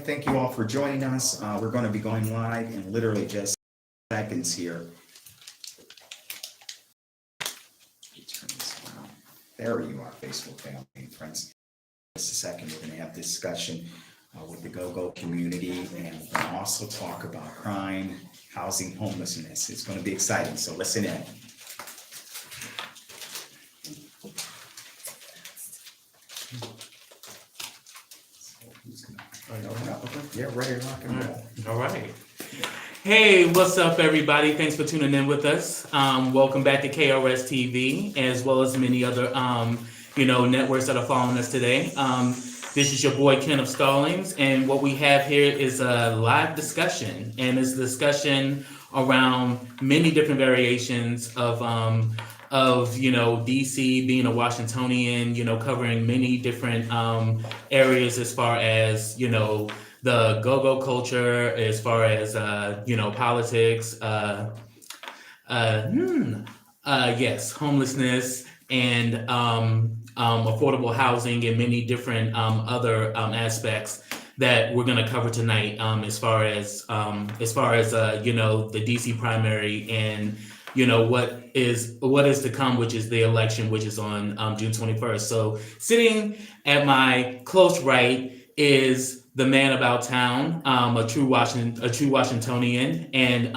Thank you all for joining us. We're going to be going live in literally just seconds here. Turn this around. There you are, Facebook family and friends. Just a second, we're going to have discussion with the go-go community and also talk about crime, housing, homelessness. It's going to be exciting, so listen in. Yeah, ready to rock and roll. All right. Hey, what's up, everybody? Thanks for tuning in with us. Welcome back to KRSTV, as well as many other, networks that are following us today. This is your boy Ken of Stallings, and what we have here is a live discussion, and it's a discussion around many different variations of DC being a Washingtonian, covering many different areas as far as, the go-go culture, as far as, politics, yes, homelessness, and affordable housing, and many different other aspects that we're going to cover tonight, as far as the DC primary and what is to come, which is the election, which is on June 21st. So sitting at my close right is the man about town, a true Washingtonian, and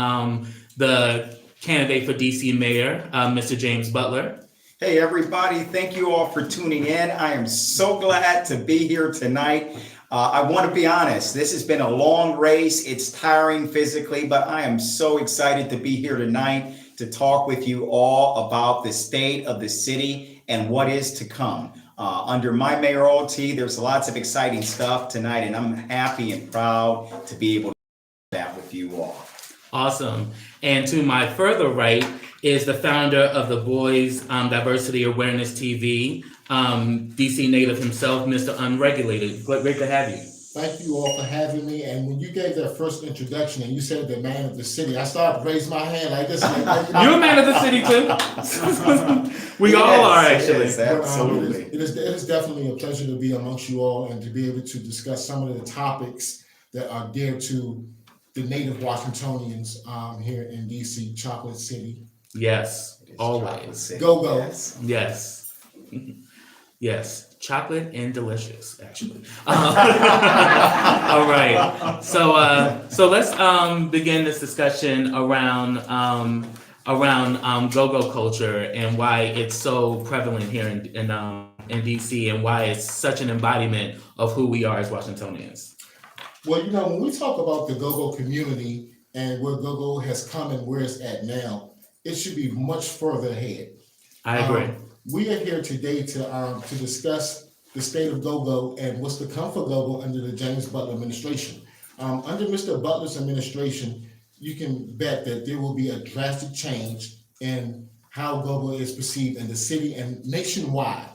the candidate for DC mayor, Mr. James Butler. Hey everybody, thank you all for tuning in. I am so glad to be here tonight. I want to be honest, this has been a long race. It's tiring physically, but I am so excited to be here tonight to talk with you all about the state of the city and what is to come. Under my mayoralty, there's lots of exciting stuff tonight, and I'm happy and proud to be able to do that with you all. Awesome. And to my further right is the founder of the Boys Diversity Awareness TV, DC native himself, Mr. Unregulated. Great to have you. Thank you all for having me. And when you gave that first introduction and you said the man of the city, I started to raise my hand like this. You're a man of the city too. We all are, actually. Yes, absolutely. It is definitely a pleasure to be amongst you all and to be able to discuss some of the topics that are dear to the native Washingtonians here in DC, Chocolate City. Yes, always. Go-go. Yes. Yes. Chocolate and delicious, actually. All right. So let's begin this discussion around go-go culture and why it's so prevalent here in DC, and why it's such an embodiment of who we are as Washingtonians. Well, when we talk about the go-go community and where go-go has come and where it's at now, it should be much further ahead. I agree. We are here today to discuss the state of go-go and what's to come for go-go under the James Butler administration. Under Mr. Butler's administration, you can bet that there will be a drastic change in how go-go is perceived in the city and nationwide.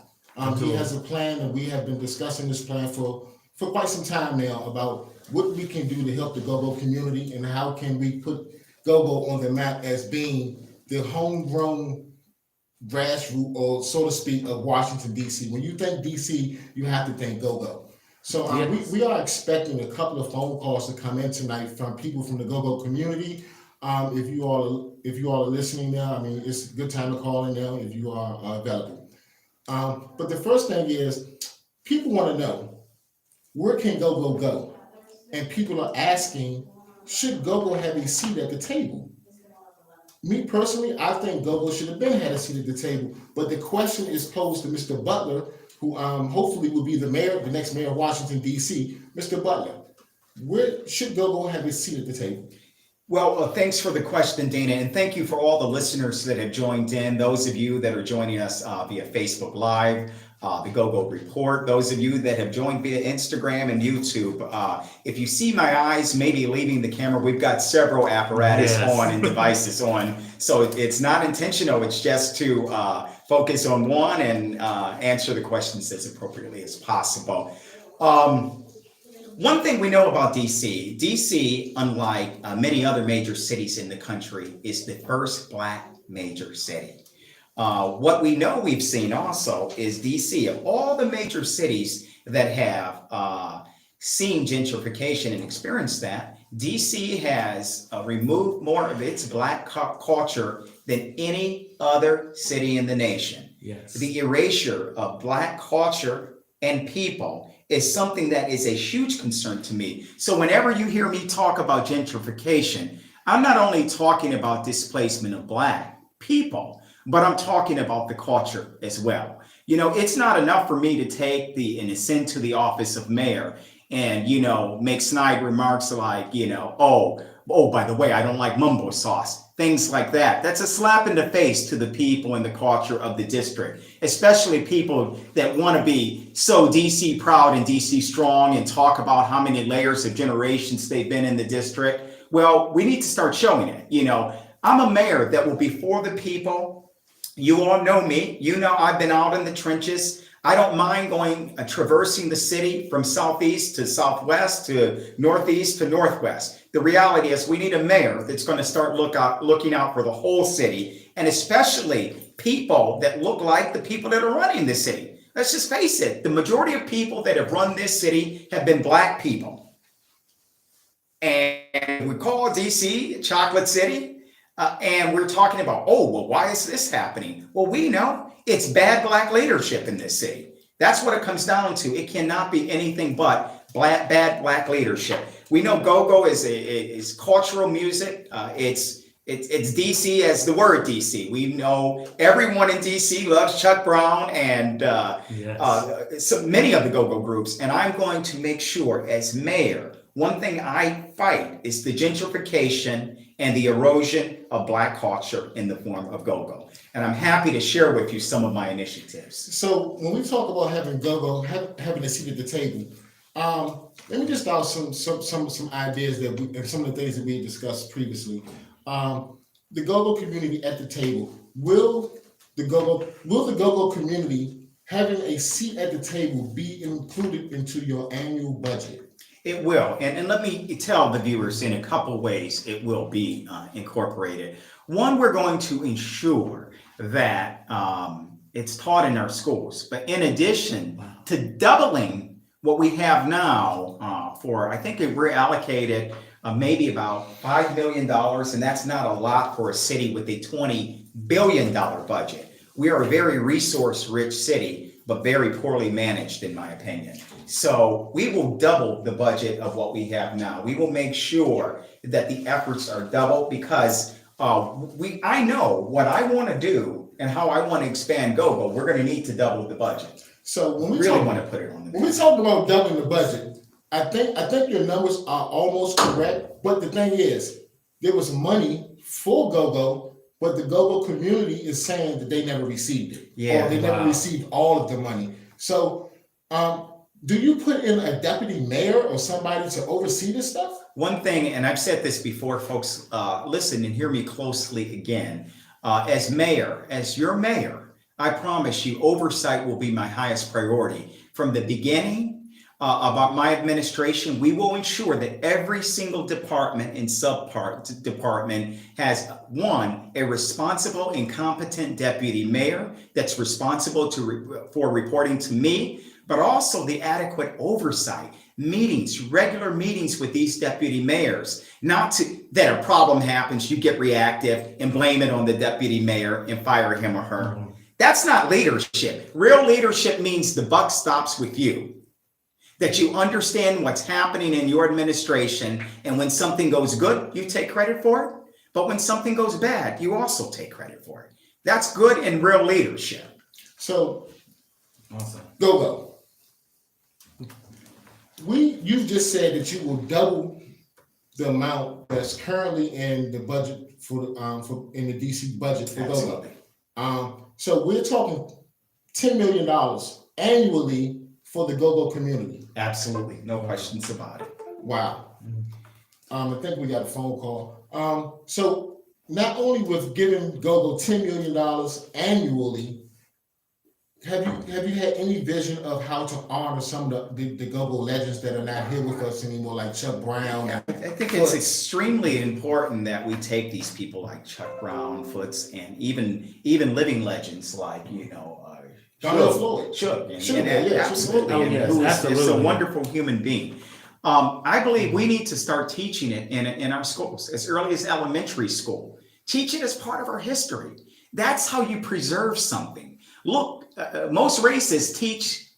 He has a plan, and we have been discussing this plan for quite some time now about what we can do to help the go-go community and how can we put go-go on the map as being the homegrown grassroots, or so to speak, of Washington, D.C. When you think D.C., you have to think go-go. So Yes. we are expecting a couple of phone calls to come in tonight from people from the go-go community. If you all are listening now, it's a good time to call in now if you are available. But the first thing is, people want to know, where can go-go go? And people are asking, should go-go have a seat at the table? Me personally, I think go-go should have been had a seat at the table, but the question is posed to Mr. Butler, who hopefully will be the next mayor of Washington, D.C. Mr. Butler, where should go-go have a seat at the table? Well, thanks for the question, Dana, and thank you for all the listeners that have joined in. Those of you that are joining us via Facebook Live, the Go-Go Report. Those of you that have joined via Instagram and YouTube, if you see my eyes maybe leaving the camera, we've got several apparatus on and devices on. So it's not intentional. It's just to focus on one and answer the questions as appropriately as possible. One thing we know about DC, unlike many other major cities in the country, is the first Black major city. What we know we've seen also is DC, of all the major cities that have seen gentrification and experienced that, DC has removed more of its Black culture than any other city in the nation. Yes. The erasure of Black culture and people is something that is a huge concern to me. So whenever you hear me talk about gentrification, I'm not only talking about displacement of Black people, but I'm talking about the culture as well. You know, it's not enough for me to take and ascend to the office of mayor and, you know, make snide remarks like, you know, oh, by the way, I don't like mumbo sauce, things like that. That's a slap in the face to the people and the culture of the district, especially people that want to be so DC proud and DC strong and talk about how many layers of generations they've been in the district. Well, we need to start showing it. You know, I'm a mayor that will be for the people. You all know me. You know, I've been out in the trenches. I don't mind traversing the city from southeast to southwest to northeast to northwest. The reality is we need a mayor that's going to start looking out for the whole city, and especially people that look like the people that are running the city. Let's just face it. The majority of people that have run this city have been Black people. And we call DC Chocolate City, and we're talking about, oh, well, why is this happening? Well, we know it's bad Black leadership in this city. That's what it comes down to. It cannot be anything but bad Black leadership. We know go-go is cultural music. It's DC as the word DC. We know everyone in DC loves Chuck Brown and so many of the go-go groups. And I'm going to make sure as mayor, one thing I fight is the gentrification and the erosion of Black culture in the form of go-go. And I'm happy to share with you some of my initiatives. So when we talk about having go-go, having a seat at the table, let me just out some ideas and some of the things that we discussed previously. The go-go community at the table. Will the go-go community having a seat at the table be included into your annual budget? It will, and let me tell the viewers in a couple ways it will be incorporated. One, we're going to ensure that it's taught in our schools, but in addition to doubling what we have now I think we're allocated maybe about $5 million, and that's not a lot for a city with a $20 billion budget. We are a very resource-rich city, but very poorly managed, in my opinion. So we will double the budget of what we have now. We will make sure that the efforts are doubled because I know what I want to do and how I want to expand go-go. We're going to need to double the budget. So when we really want to put it on the when we talk about doubling the budget, I think your numbers are almost correct. But the thing is, there was money for go-go, but the go-go community is saying that they never received it. Yeah, or they never received all of the money. So do you put in a deputy mayor or somebody to oversee this stuff? One thing, and I've said this before, folks, listen and hear me closely again. As your mayor, I promise you, oversight will be my highest priority. From the beginning about my administration, we will ensure that every single department and department has, one, a responsible and competent deputy mayor that's responsible for reporting to me, but also the adequate oversight, meetings, regular meetings with these deputy mayors, that a problem happens, you get reactive and blame it on the deputy mayor and fire him or her. Mm-hmm. That's not leadership. Real leadership means the buck stops with you, that you understand what's happening in your administration, and when something goes good, you take credit for it, but when something goes bad, you also take credit for it. That's good and real leadership. So, awesome. Go-go. You just said that you will double the amount that's currently in the budget in the DC budget for go-go. So we're talking $10 million annually for the go-go community. Absolutely, no questions about it. Wow. I think we got a phone call. So not only with giving go-go $10 million annually, have you had any vision of how to honor some of the go-go legends that are not here with us anymore, like Chuck Brown? I think it's extremely important that we take these people like Chuck Brown, Foots, and even living legends like, Floyd. Chuck. Absolutely. Who's a wonderful human being. I believe we need to start teaching it in our schools as early as elementary school. Teach it as part of our history. That's how you preserve something. Look, most races teach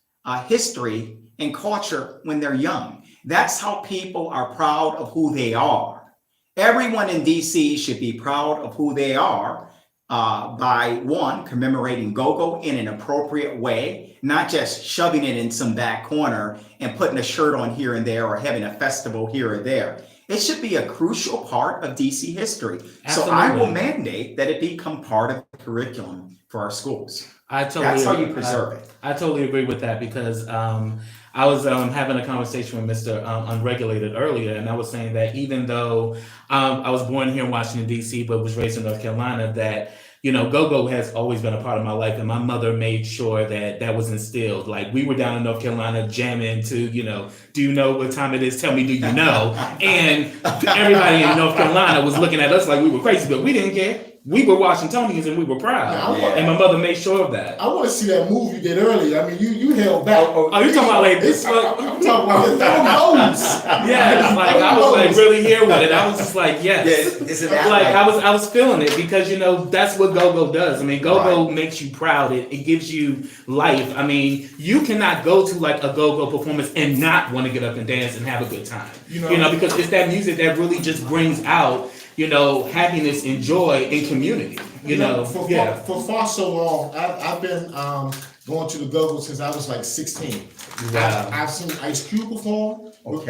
history and culture when they're young. That's how people are proud of who they are. Everyone in DC should be proud of who they are by one, commemorating go-go in an appropriate way, not just shoving it in some back corner and putting a shirt on here and there or having a festival here or there. It should be a crucial part of DC history. Absolutely. So I will mandate that it become part of the curriculum for our schools. That's how you preserve it. I totally agree with that because I was having a conversation with Mr. Unregulated earlier, and I was saying that even though I was born here in Washington, D.C., but was raised in North Carolina, that, you know, go-go has always been a part of my life, and my mother made sure that that was instilled. Like, we were down in North Carolina jamming to, you know, do you know what time it is? Tell me, do you know? And everybody in North Carolina was looking at us like we were crazy, but we didn't care. We were Washingtonians and we were proud. Yeah. And my mother made sure of that. I want to see that move you did earlier. I mean, you held back. Oh, you're talking about like this? I'm talking about the go-gos. Yeah, like I was like really here with it. I was just like, yes. Isn't that Like I was feeling it because, you know, that's what go-go does. I mean, go-go makes you proud. It gives you life. I mean, you cannot go to like a go-go performance and not want to get up and dance and have a good time. You know, because it's that music that really just brings out, you know, happiness and joy in community. You know, for far so long, I've been going to the go-go since I was like 16. Wow. I've seen Ice Cube perform with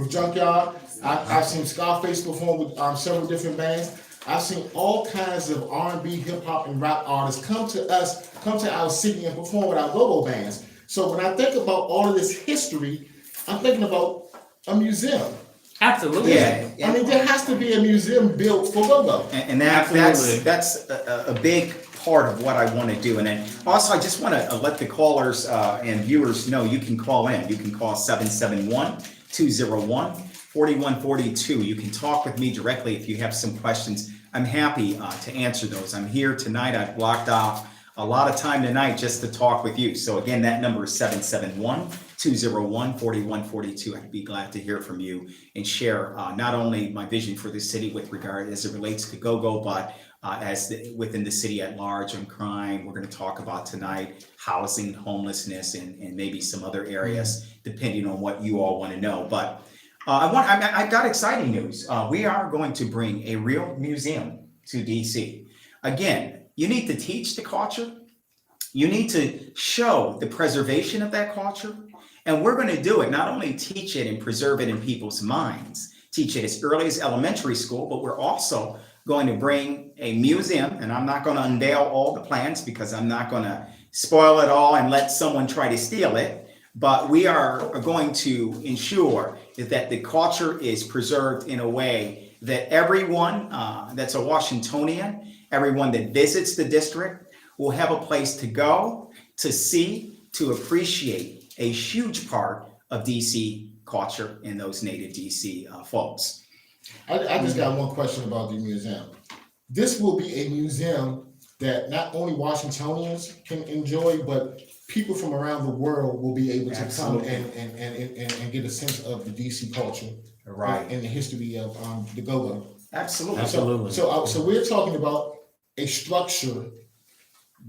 Junkyard. I've seen Scarface perform with several different bands. I've seen all kinds of R&B, hip hop, and rap artists come to our city and perform with our go-go bands. So when I think about all of this history, I'm thinking about a museum. Absolutely. Yeah. I mean, there has to be a museum built for go-go. And that's a big part of what I want to do. And then also, I just want to let the callers and viewers know you can call in. You can call 771-201-4142. You can talk with me directly if you have some questions. I'm happy to answer those. I'm here tonight. I've blocked off a lot of time tonight just to talk with you. So again, that number is 771-201-4142. I'd be glad to hear from you and share not only my vision for the city with regard as it relates to go-go, but within the city at large on crime. We're going to talk about tonight housing, homelessness, and maybe some other areas, depending on what you all want to know. But I've got exciting news. We are going to bring a real museum to DC. Again, you need to teach the culture. You need to show the preservation of that culture. And we're going to do it, not only teach it and preserve it in people's minds, teach it as early as elementary school, but we're also going to bring a museum, and I'm not going to unveil all the plans because I'm not going to spoil it all and let someone try to steal it. But we are going to ensure that the culture is preserved in a way that everyone that's a Washingtonian, everyone that visits the district will have a place to go, to see, to appreciate a huge part of DC culture and those native DC folks. I just got one question about the museum. This will be a museum that not only Washingtonians can enjoy, but people from around the world will be able to come and get a sense of the DC culture, right, and the history of the go-go. Absolutely. So we're talking about a structure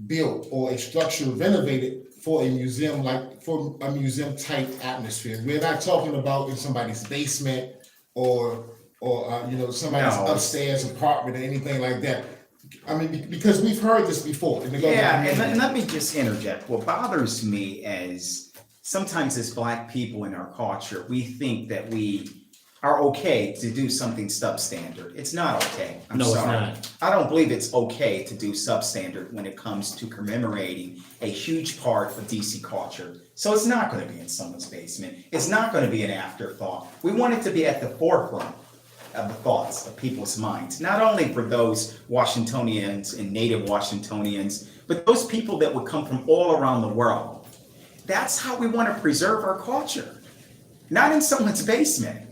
built or a structure renovated for a museum, like for a museum type atmosphere. We're not talking about in somebody's basement or somebody's upstairs apartment or anything like that. I mean, because we've heard this before. And let me just interject. What bothers me is sometimes as Black people in our culture, we think that we are okay to do something substandard. It's not okay. I'm sorry. It's not. I don't believe it's okay to do substandard when it comes to commemorating a huge part of DC culture. So it's not going to be in someone's basement. It's not going to be an afterthought. We want it to be at the forefront of the thoughts of people's minds, not only for those Washingtonians and native Washingtonians, but those people that would come from all around the world. That's how we want to preserve our culture, not in someone's basement.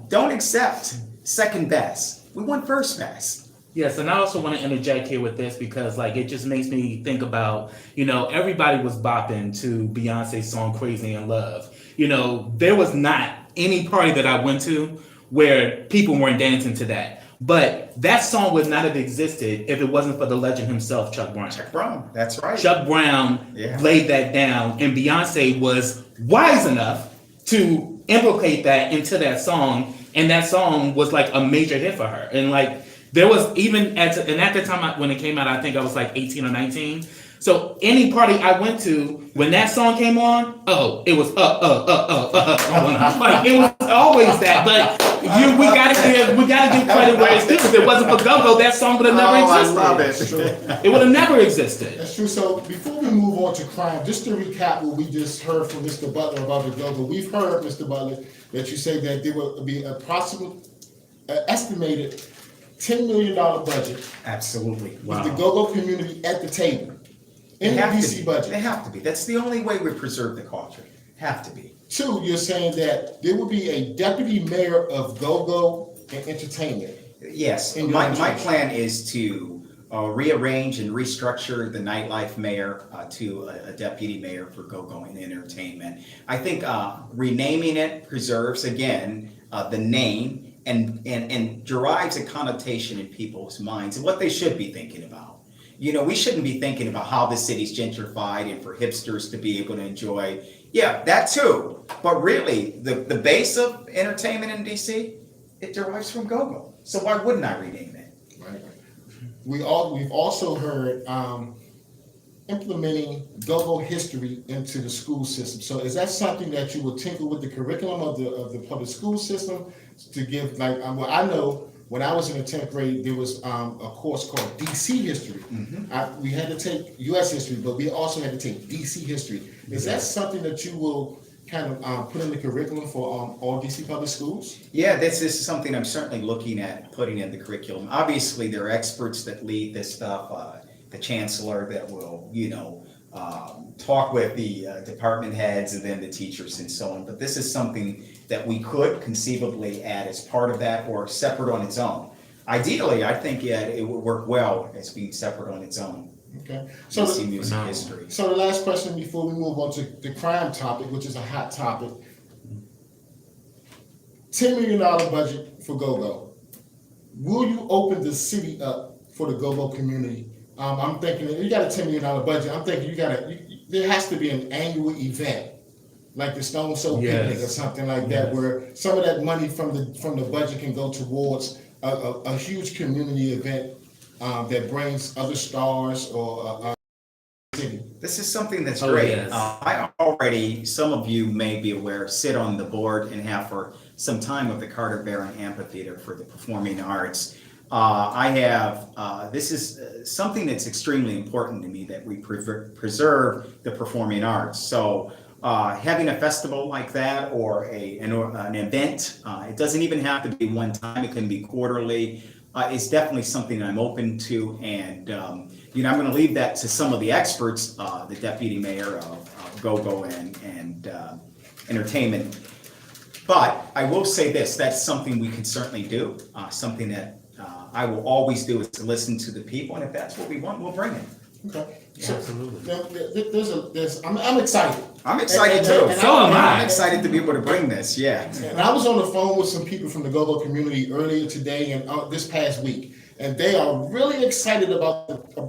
Don't accept second best. We want first best. Yes, and I also want to interject here with this because it just makes me think about, everybody was bopping to Beyonce's song Crazy in Love. There was not any party that I went to where people weren't dancing to that. But that song would not have existed if it wasn't for the legend himself, Chuck Brown. Chuck Brown, that's right. Chuck Brown laid that down, and Beyonce was wise enough to implicate that into that song, and that song was like a major hit for her. And like there was even at the time when it came out, I think I was like 18 or 19. So any party I went to, when that song came on, it was like it was always that. But we gotta give credit where it's due. If it wasn't for go-go, that song would have never existed. I love it. It would have never existed. That's true. So before we move on to crime, just to recap what we just heard from Mr. Butler about the go-go, we've heard, Mr. Butler, that you say that there will be approximately estimated $10 million budget. Absolutely. With the go-go community at the table. In the DC budget. They have to be. That's the only way we preserve the culture. Have to be. Two, you're saying that there will be a deputy mayor of go-go and entertainment. Yes. My plan is to rearrange and restructure the nightlife mayor to a deputy mayor for go-go and entertainment. I think renaming it preserves, again, the name and derives a connotation in people's minds and what they should be thinking about. You know, we shouldn't be thinking about how the city's gentrified and for hipsters to be able to enjoy. Yeah, that too. But really, the base of entertainment in DC, it derives from go-go. So why wouldn't I rename it? Right. We've also heard implementing go-go history into the school system. So is that something that you will tinkle with the curriculum of the public school system to give, like, well, I know when I was in the 10th grade, there was a course called DC history. Mm-hmm. We had to take US history, but we also had to take DC history. Is that something that you will kind of put in the curriculum for all DC public schools? Yeah, this is something I'm certainly looking at putting in the curriculum. Obviously, there are experts that lead this stuff. The chancellor that will, talk with the department heads and then the teachers and so on. But this is something that we could conceivably add as part of that or separate on its own. Ideally, I think it would work well as being separate on its own. Okay. So music history. So the last question before we move on to the crime topic, which is a hot topic. $10 million budget for go-go. Will you open the city up for the go-go community? I'm thinking you got a $10 million budget. I'm thinking there has to be an annual event, like the Stone Soap Picnic or something like that, where some of that money from the budget can go towards a huge community event that brings other stars or city. This is something that's great. Yes. I already, some of you may be aware, sit on the board and have for some time of the Carter Barron Amphitheater for the Performing Arts. This is something that's extremely important to me, that we preserve the performing arts. So having a festival like that or an event, it doesn't even have to be one time, it can be quarterly. It's definitely something I'm open to, and I'm going to leave that to some of the experts, the deputy mayor of go-go and entertainment. But I will say this, that's something we can certainly do, something that I will always do is to listen to the people, and if that's what we want, we'll bring it. Okay. So, absolutely. I'm excited. I'm excited too. So am I. I'm excited to be able to bring this. Yeah. And I was on the phone with some people from the go-go community earlier today and this past week, and they are really excited about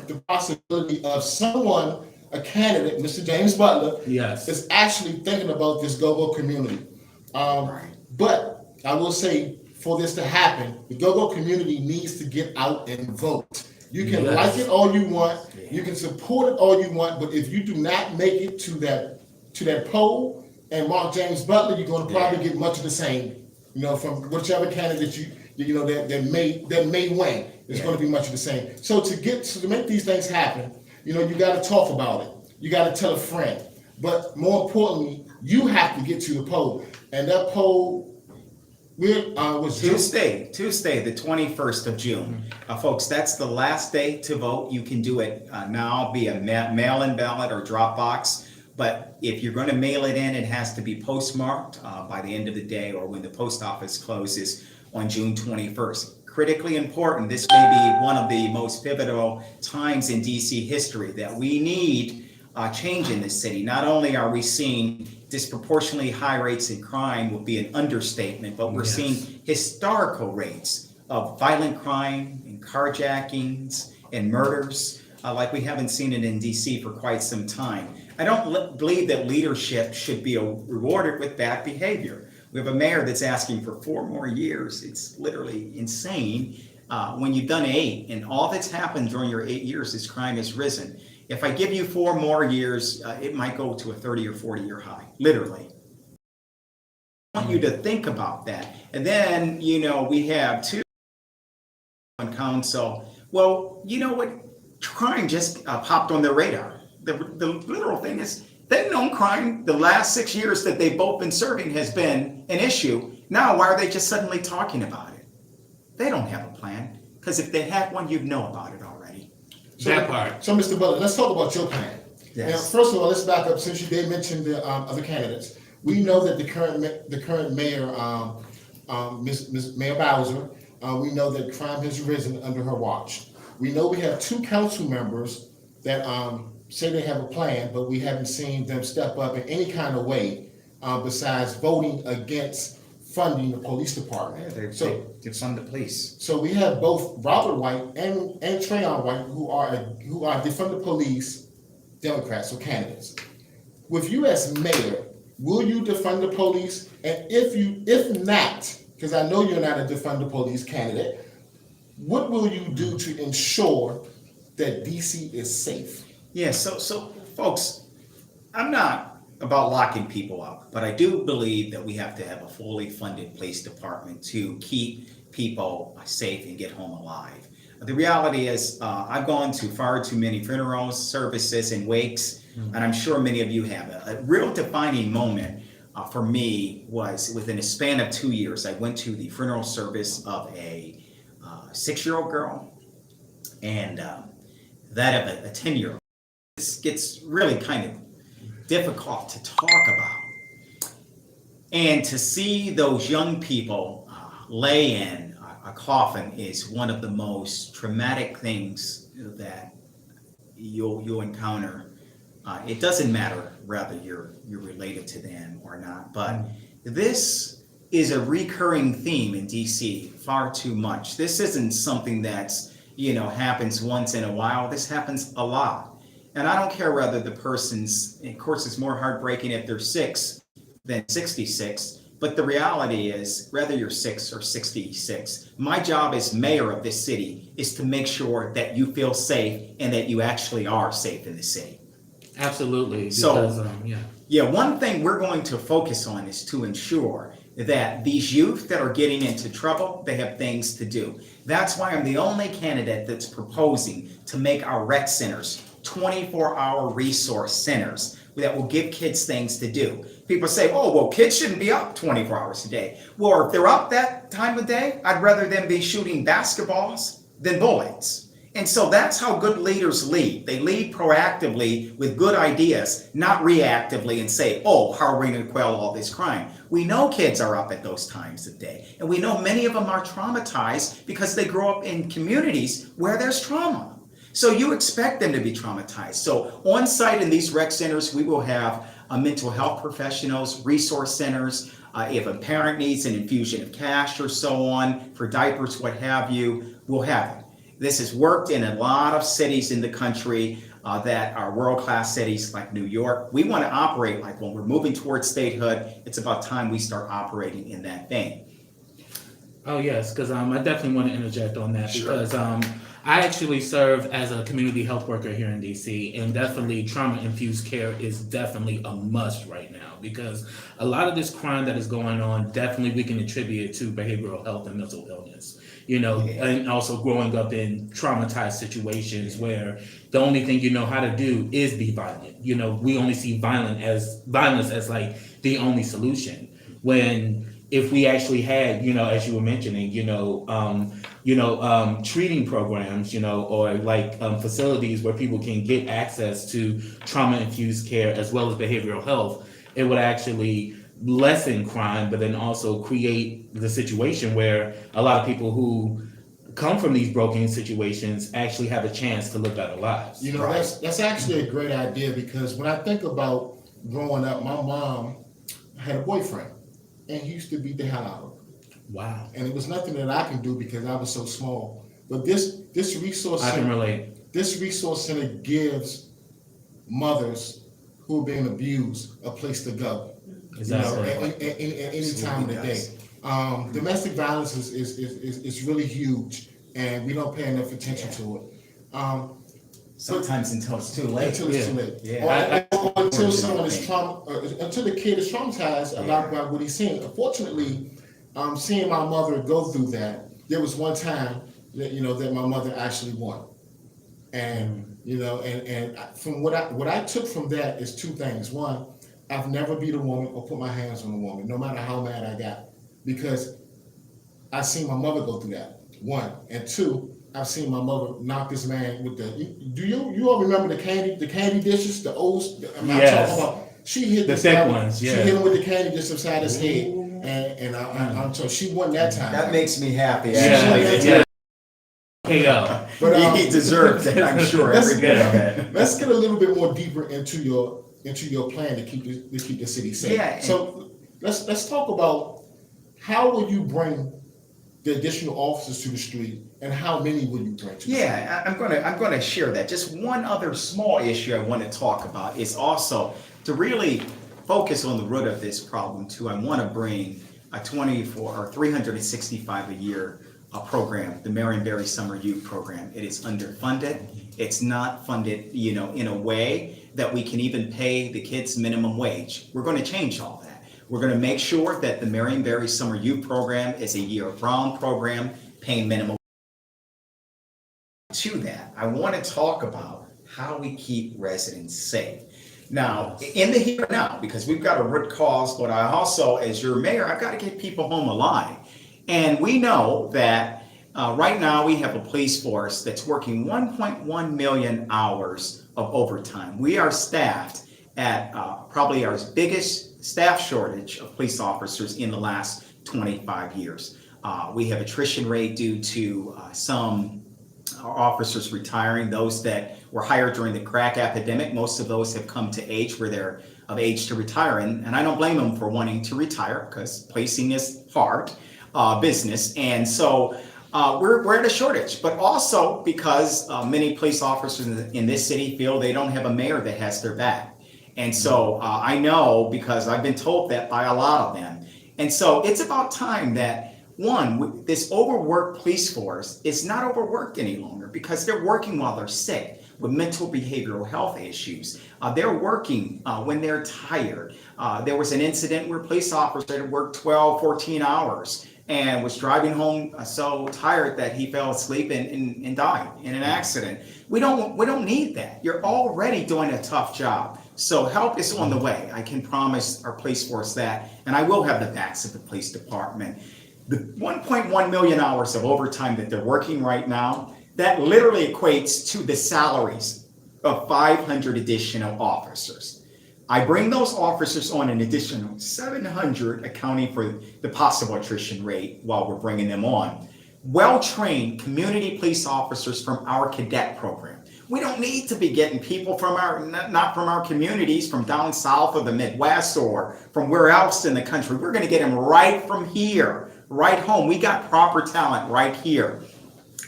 the possibility of someone, a candidate, Mr. James Butler, is actually thinking about this go-go community. But I will say, for this to happen, the go-go community needs to get out and vote. You can like it all you want, you can support it all you want, but if you do not make it to that poll and mark James Butler, you're going to probably get much of the same. From whichever candidate that may win, it's going to be much of the same. So to make these things happen, you got to talk about it. You got to tell a friend, but more importantly, you have to get to the poll, and that poll. Was Tuesday, the 21st of June. Folks, that's the last day to vote. You can do it now via mail-in ballot or drop box. But if you're going to mail it in, it has to be postmarked by the end of the day or when the post office closes on June 21st. Critically important, this may be one of the most pivotal times in DC history that we need change in this city. Not only are we seeing disproportionately high rates in crime, would be an understatement, but we're seeing historical rates of violent crime and carjackings and murders like we haven't seen it in DC for quite some time. I don't believe that leadership should be rewarded with bad behavior. We have a mayor that's asking for 4 more years. It's literally insane. When you've done 8, and all that's happened during your 8 years is crime has risen. If I give you 4 more years, it might go to a 30 or 40 year high, literally. I want you to think about that. And then, we have 2 on council. Well, you know what? Crime just popped on their radar. The literal thing is, they've known crime the last 6 years that they've both been serving has been an issue. Now, why are they just suddenly talking about it? They don't have a plan, because if they had one, you'd know about it already. That part. So, Mr. Butler, let's talk about your plan. Yes. Now, first of all, let's back up. Since you did mention the other candidates, we know that the current mayor, Mayor Bowser, we know that crime has risen under her watch. We know we have 2 council members that say they have a plan, but we haven't seen them step up in any kind of way besides voting against funding the police department. Yeah, they fund the police. So we have both Robert White and Trayon White who are defund the police Democrats or candidates. With you as mayor, will you defund the police? And if not, because I know you're not a defund the police candidate, what will you do to ensure that DC is safe? Yeah, so folks, I'm not about locking people up, but I do believe that we have to have a fully funded police department to keep people safe and get home alive. The reality is, I've gone to far too many funerals, services, and wakes, and I'm sure many of you have. A real defining moment for me was within a span of 2 years. I went to the funeral service of a 6-year-old girl and that of a 10-year-old. This gets really kind of difficult to talk about. And to see those young people lay in a coffin is one of the most traumatic things that you'll encounter. It doesn't matter whether you're related to them or not, but this is a recurring theme in DC far too much. This isn't something that's, happens once in a while. This happens a lot. And I don't care whether the person's, of course, it's more heartbreaking if they're 6 than 66. But the reality is, whether you're 6 or 66, my job as mayor of this city is to make sure that you feel safe and that you actually are safe in the city. Absolutely. So, one thing we're going to focus on is to ensure that these youth that are getting into trouble, they have things to do. That's why I'm the only candidate that's proposing to make our rec centers 24-hour resource centers that will give kids things to do. People say, oh, well, kids shouldn't be up 24 hours a day. Well, if they're up that time of day, I'd rather them be shooting basketballs than bullets. And so that's how good leaders lead. They lead proactively with good ideas, not reactively and say, oh, how are we going to quell all this crime? We know kids are up at those times of day. And we know many of them are traumatized because they grow up in communities where there's trauma. So you expect them to be traumatized. So on site in these rec centers, we will have mental health professionals, resource centers. If a parent needs an infusion of cash or so on for diapers, what have you, we'll have it. This has worked in a lot of cities in the country that are world-class cities like New York. We want to operate like when we're moving towards statehood, it's about time we start operating in that vein. Oh, yes, because I definitely want to interject on that. Sure. Because I actually serve as a community health worker here in DC, and definitely trauma-infused care is definitely a must right now, because a lot of this crime that is going on, definitely we can attribute it to behavioral health and mental illness, and also growing up in traumatized situations where the only thing you know how to do is be violent. We only see violence as like the only solution, when if we actually had, as you were mentioning, treating programs, or like facilities where people can get access to trauma-infused care as well as behavioral health, it would actually lessen crime, but then also create the situation where a lot of people who come from these broken situations actually have a chance to live better lives. You know, that's actually a great idea, because when I think about growing up, my mom had a boyfriend, and he used to beat the hell out of her. Wow. And it was nothing that I can do because I was so small. But this resource I can center, relate. this resource center gives mothers who are being abused a place to go. Exactly. You know, at any time of the day. Domestic violence is really huge, and we don't pay enough attention to it. Sometimes until it's too late. Until it's too late. Yeah. Or until someone is until the kid is traumatized about what he's seeing. Unfortunately, seeing my mother go through that, there was one time that that my mother actually won. And and from what I took from that is two things. One, I've never beat a woman or put my hands on a woman, no matter how mad I got, because I seen my mother go through that. One. And two, I've seen my mother knock this man with the. Do you all remember the candy dishes, the old? I'm not talking about. She hit the thick ones. Yeah. She hit him with the candy just upside his head, and I'm told she won that time. That makes me happy. Yeah. KO. But he deserved it, I'm sure. Every bit of it. Let's get a little bit more deeper into your plan to keep the city safe. Yeah. So let's talk about how will you bring the additional officers to the street, and how many will you bring to the street? Yeah, I'm going to share that. Just one other small issue I want to talk about is also to really focus on the root of this problem too. I want to bring a 24 or 365 a year program, the Marion Barry Summer Youth Program. It is underfunded. It's not funded, in a way that we can even pay the kids minimum wage. We're going to change all that. We're going to make sure that the Marion Barry Summer Youth Program is a year-round program, paying minimum. To that, I want to talk about how we keep residents safe. Now, in the here and now, because we've got a root cause, but I also, as your mayor, I've got to get people home alive. And we know that right now we have a police force that's working 1.1 million hours of overtime. We are staffed at probably our biggest staff shortage of police officers in the last 25 years. We have attrition rate due to some officers retiring, those that were hired during the crack epidemic. Most of those have come to age where they're of age to retire. And I don't blame them for wanting to retire, because policing is hard business. And so we're at a shortage, but also because many police officers in this city feel they don't have a mayor that has their back. And so I know, because I've been told that by a lot of them. And so it's about time that, one, this overworked police force is not overworked any longer, because they're working while they're sick with mental behavioral health issues. They're working when they're tired. There was an incident where a police officer had worked 12, 14 hours and was driving home so tired that he fell asleep and died in an accident. We don't need that. You're already doing a tough job. So help is on the way. I can promise our police force that, and I will have the backs of the police department. The 1.1 million hours of overtime that they're working right now, that literally equates to the salaries of 500 additional officers. I bring those officers on an additional 700, accounting for the possible attrition rate while we're bringing them on. Well-trained community police officers from our cadet program. We don't need to be getting people from not from our communities, from down south of the Midwest or from where else in the country. We're going to get them right from here, right home. We got proper talent right here.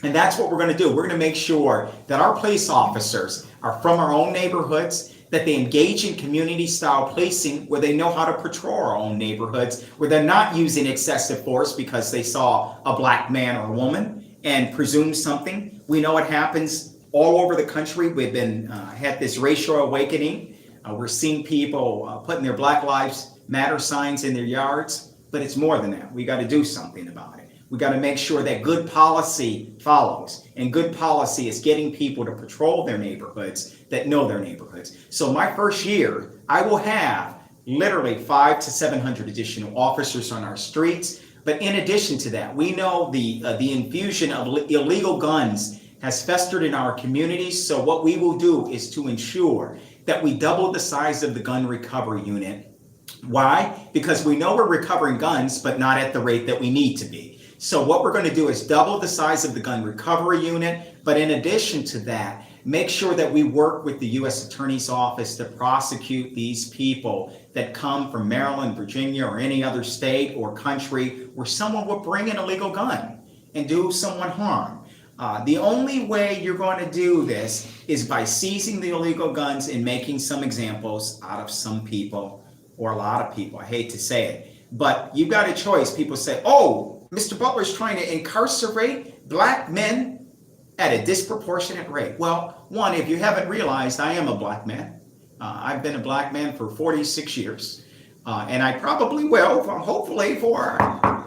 And that's what we're going to do. We're going to make sure that our police officers are from our own neighborhoods, that they engage in community-style policing where they know how to patrol our own neighborhoods, where they're not using excessive force because they saw a black man or a woman and presume something. We know it happens all over the country. We've been had this racial awakening. We're seeing people putting their Black Lives Matter signs in their yards, but it's more than that. We got to do something about it. We got to make sure that good policy follows, and good policy is getting people to patrol their neighborhoods that know their neighborhoods. So my first year, I will have literally 500 to 700 additional officers on our streets. But in addition to that, we know the infusion of illegal guns has festered in our communities. So what we will do is to ensure that we double the size of the gun recovery unit. Why? Because we know we're recovering guns, but not at the rate that we need to be. So what we're going to do is double the size of the gun recovery unit, but in addition to that, make sure that we work with the U.S. Attorney's Office to prosecute these people that come from Maryland, Virginia, or any other state or country where someone will bring an illegal gun and do someone harm. The only way you're going to do this is by seizing the illegal guns and making some examples out of some people, or a lot of people. I hate to say it, but you've got a choice. People say, oh, Mr. Butler's trying to incarcerate black men at a disproportionate rate. Well, one, if you haven't realized, I am a black man. I've been a black man for 46 years, and I probably will, hopefully, for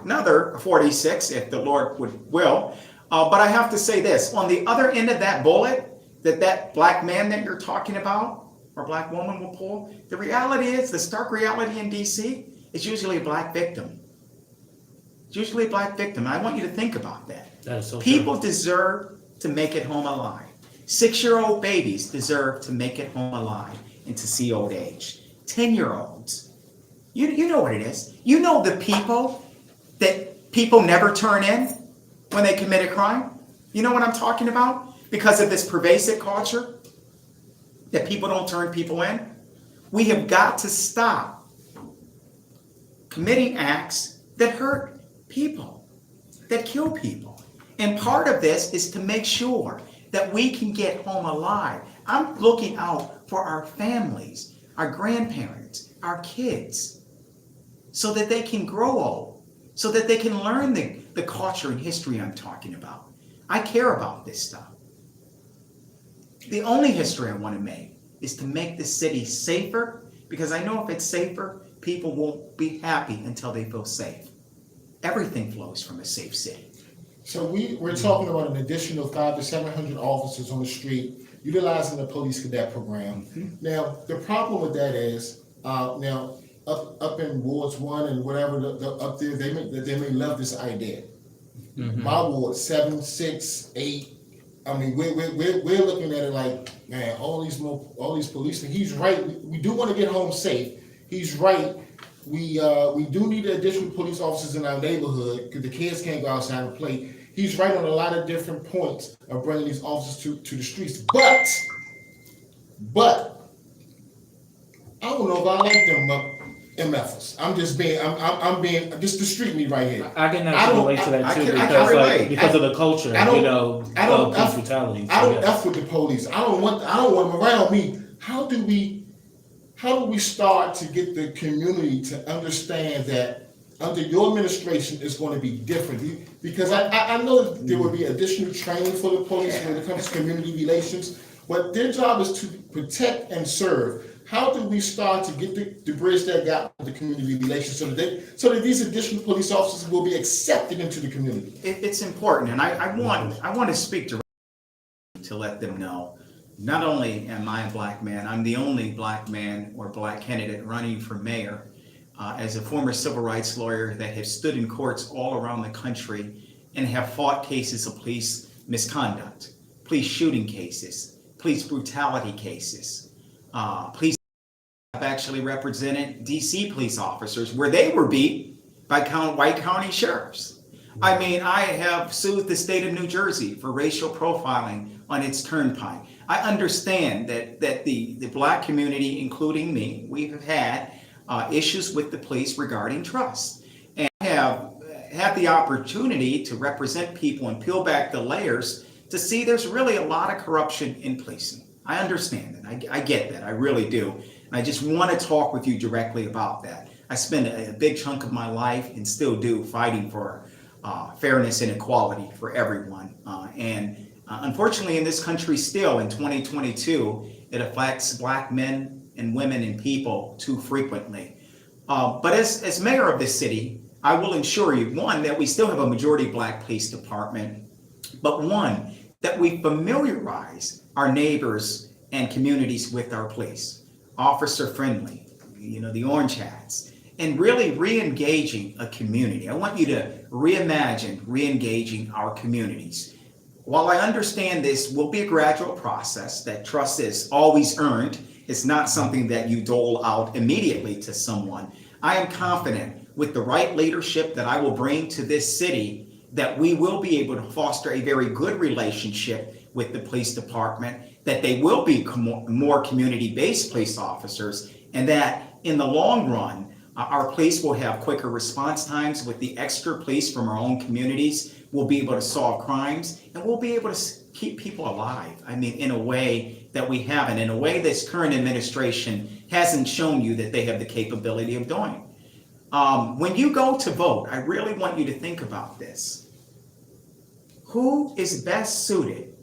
another 46, if the Lord will. But I have to say this, on the other end of that bullet, that black man that you're talking about, or black woman will pull, the reality is, the stark reality in DC, is usually a black victim. It's usually a black victim. I want you to think about that. That is so People true. deserve to make it home alive. 6-year-old babies deserve to make it home alive and to see old age. 10-year-olds, you know what it is. You know the people that people never turn in when they commit a crime. You know what I'm talking about? Because of this pervasive culture that people don't turn people in. We have got to stop committing acts that hurt people, that kill people. And part of this is to make sure that we can get home alive. I'm looking out for our families, our grandparents, our kids, so that they can grow old, so that they can learn the culture and history I'm talking about. I care about this stuff. The only history I want to make is to make the city safer, because I know if it's safer, people won't be happy until they feel safe. Everything flows from a safe city. So we're talking about an additional 500 to 700 officers on the street utilizing the police cadet program. Mm-hmm. Now, the problem with that is, now up in wards 1 and whatever up there, they may love this idea. Mhm. My ward 7, 6, 8. I mean, we're looking at it like, man, all these policemen. He's right. We do want to get home safe. He's right. We do need additional police officers in our neighborhood because the kids can't go outside and play. He's right on a lot of different points of bringing these officers to the streets. But I don't know if I like them MFers. I'm being just the street me right here. I can actually relate to that too because of the culture, I don't of police brutality. I don't F with the police. I don't want them around me. How do we start to get the community to understand that under your administration it's going to be different? Because I know there will be additional training for the police when it comes to community relations, but their job is to protect and serve. How do we start to get to bridge that gap with the community relations so that these additional police officers will be accepted into the community? It's important, and I want to speak directly to let them know. Not only am I a black man, I'm the only black man or black candidate running for mayor. As a former civil rights lawyer that has stood in courts all around the country and have fought cases of police misconduct, police shooting cases, police brutality cases, police. I've actually represented DC police officers where they were beat by white county sheriffs. I mean, I have sued the state of New Jersey for racial profiling on its turnpike. I understand that the black community, including me, we've had issues with the police regarding trust. And I have had the opportunity to represent people and peel back the layers to see there's really a lot of corruption in policing. I understand that. I get that. I really do. And I just want to talk with you directly about that. I spent a big chunk of my life, and still do, fighting for fairness and equality for everyone. Unfortunately, in this country still, in 2022, it affects black men and women and people too frequently. But as mayor of this city, I will ensure you, one, that we still have a majority black police department, but one, that we familiarize our neighbors and communities with our police. Officer friendly, the orange hats, and really re-engaging a community. I want you to reimagine re-engaging our communities. While I understand this will be a gradual process, that trust is always earned, it's not something that you dole out immediately to someone. I am confident with the right leadership that I will bring to this city that we will be able to foster a very good relationship with the police department, that they will be more community-based police officers, and that in the long run, our police will have quicker response times. With the extra police from our own communities, we'll be able to solve crimes, and we'll be able to keep people alive. I mean, in a way that we haven't, in a way this current administration hasn't shown you that they have the capability of doing. When you go to vote, I really want you to think about this. Who is best suited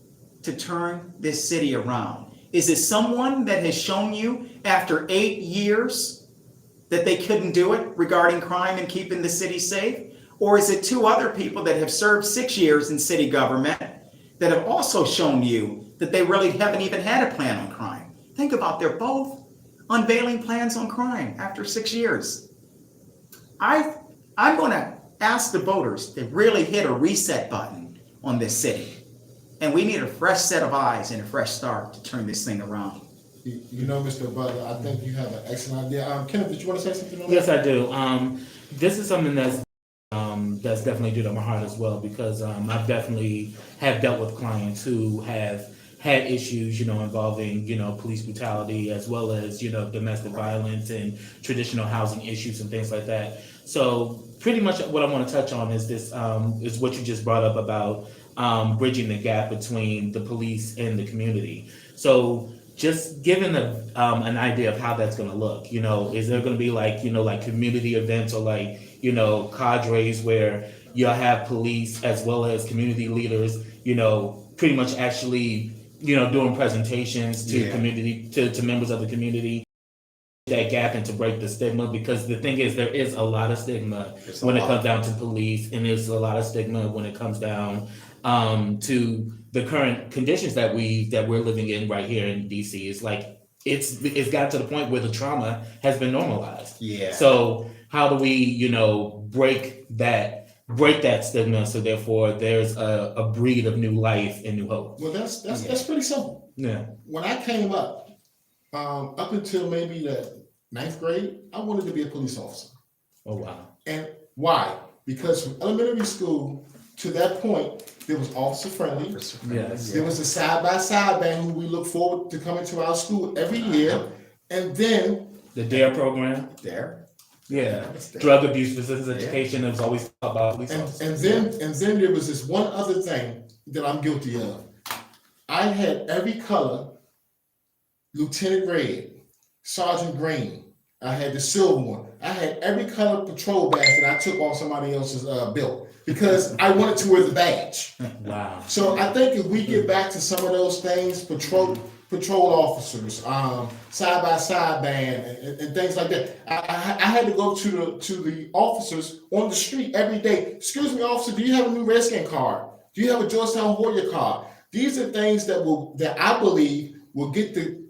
to turn this city around? Is it someone that has shown you after 8 years that they couldn't do it regarding crime and keeping the city safe? Or is it 2 other people that have served 6 years in city government that have also shown you that they really haven't even had a plan on crime? Think about, they're both unveiling plans on crime after 6 years. I'm going to ask the voters to really hit a reset button on this city. And we need a fresh set of eyes and a fresh start to turn this thing around. You know, Mr. Butler, I think you have an excellent idea. Kenneth, did you want to say something on that? Yes, I do. This is something that's definitely dear to my heart as well, because I've definitely have dealt with clients who have had issues, involving, police brutality, as well as, domestic violence and traditional housing issues and things like that. So pretty much what I want to touch on is this, is what you just brought up about bridging the gap between the police and the community. So just giving an idea of how that's going to look, is there going to be like community events, or like, cadres where you'll have police as well as community leaders, pretty much actually, doing presentations to community, to members of the community, that gap and to break the stigma, because the thing is, there is a lot of stigma when it comes down to police, and there's a lot of stigma when it comes down to the current conditions that we're living in right here in DC. It's like it's got to the point where the trauma has been normalized. Yeah. So how do we, break that stigma, so therefore there's a breed of new life and new hope? Well, that's pretty simple. Yeah. When I came up until maybe the 9th grade, I wanted to be a police officer. Oh, wow. And why? Because from elementary school to that point, there was officer friendly. Yes. There was a side-by-side band who we look forward to coming to our school every year. And then the DARE program. DARE? Yeah. Drug abuse resistance education is always talked about police officers. And then there was this one other thing that I'm guilty of. I had every color: Lieutenant Red, Sergeant Green. I had the silver one. I had every color patrol badge that I took off somebody else's belt, because I wanted to wear the badge. Wow. So I think if we get back to some of those things, patrol officers, side-by-side band, and things like that. I had to go to the officers on the street every day. Excuse me, officer, do you have a new Redskin card? Do you have a Georgetown Warrior card? These are things that I believe will get the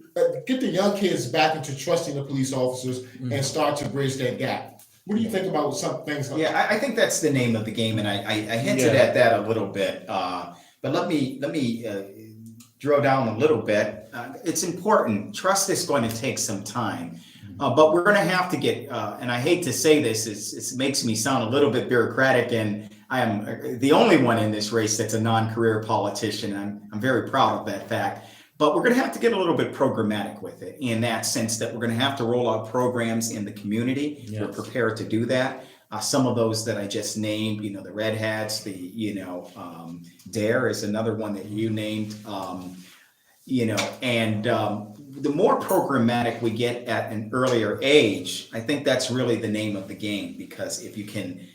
young kids back into trusting the police officers and start to bridge that gap. What do you think about some things like that? I think that's the name of the game, and I hinted at that a little bit. But let me drill down a little bit. It's important. Trust is going to take some time, but we're going to have to get. And I hate to say this, it makes me sound a little bit bureaucratic, and I am the only one in this race that's a non-career politician. I'm very proud of that fact. But we're going to have to get a little bit programmatic with it, in that sense that we're going to have to roll out programs in the community. Yes. We're prepared to do that. Some of those that I just named, the Red Hats, DARE is another one that you named, and the more programmatic we get at an earlier age, I think that's really the name of the game, because if you can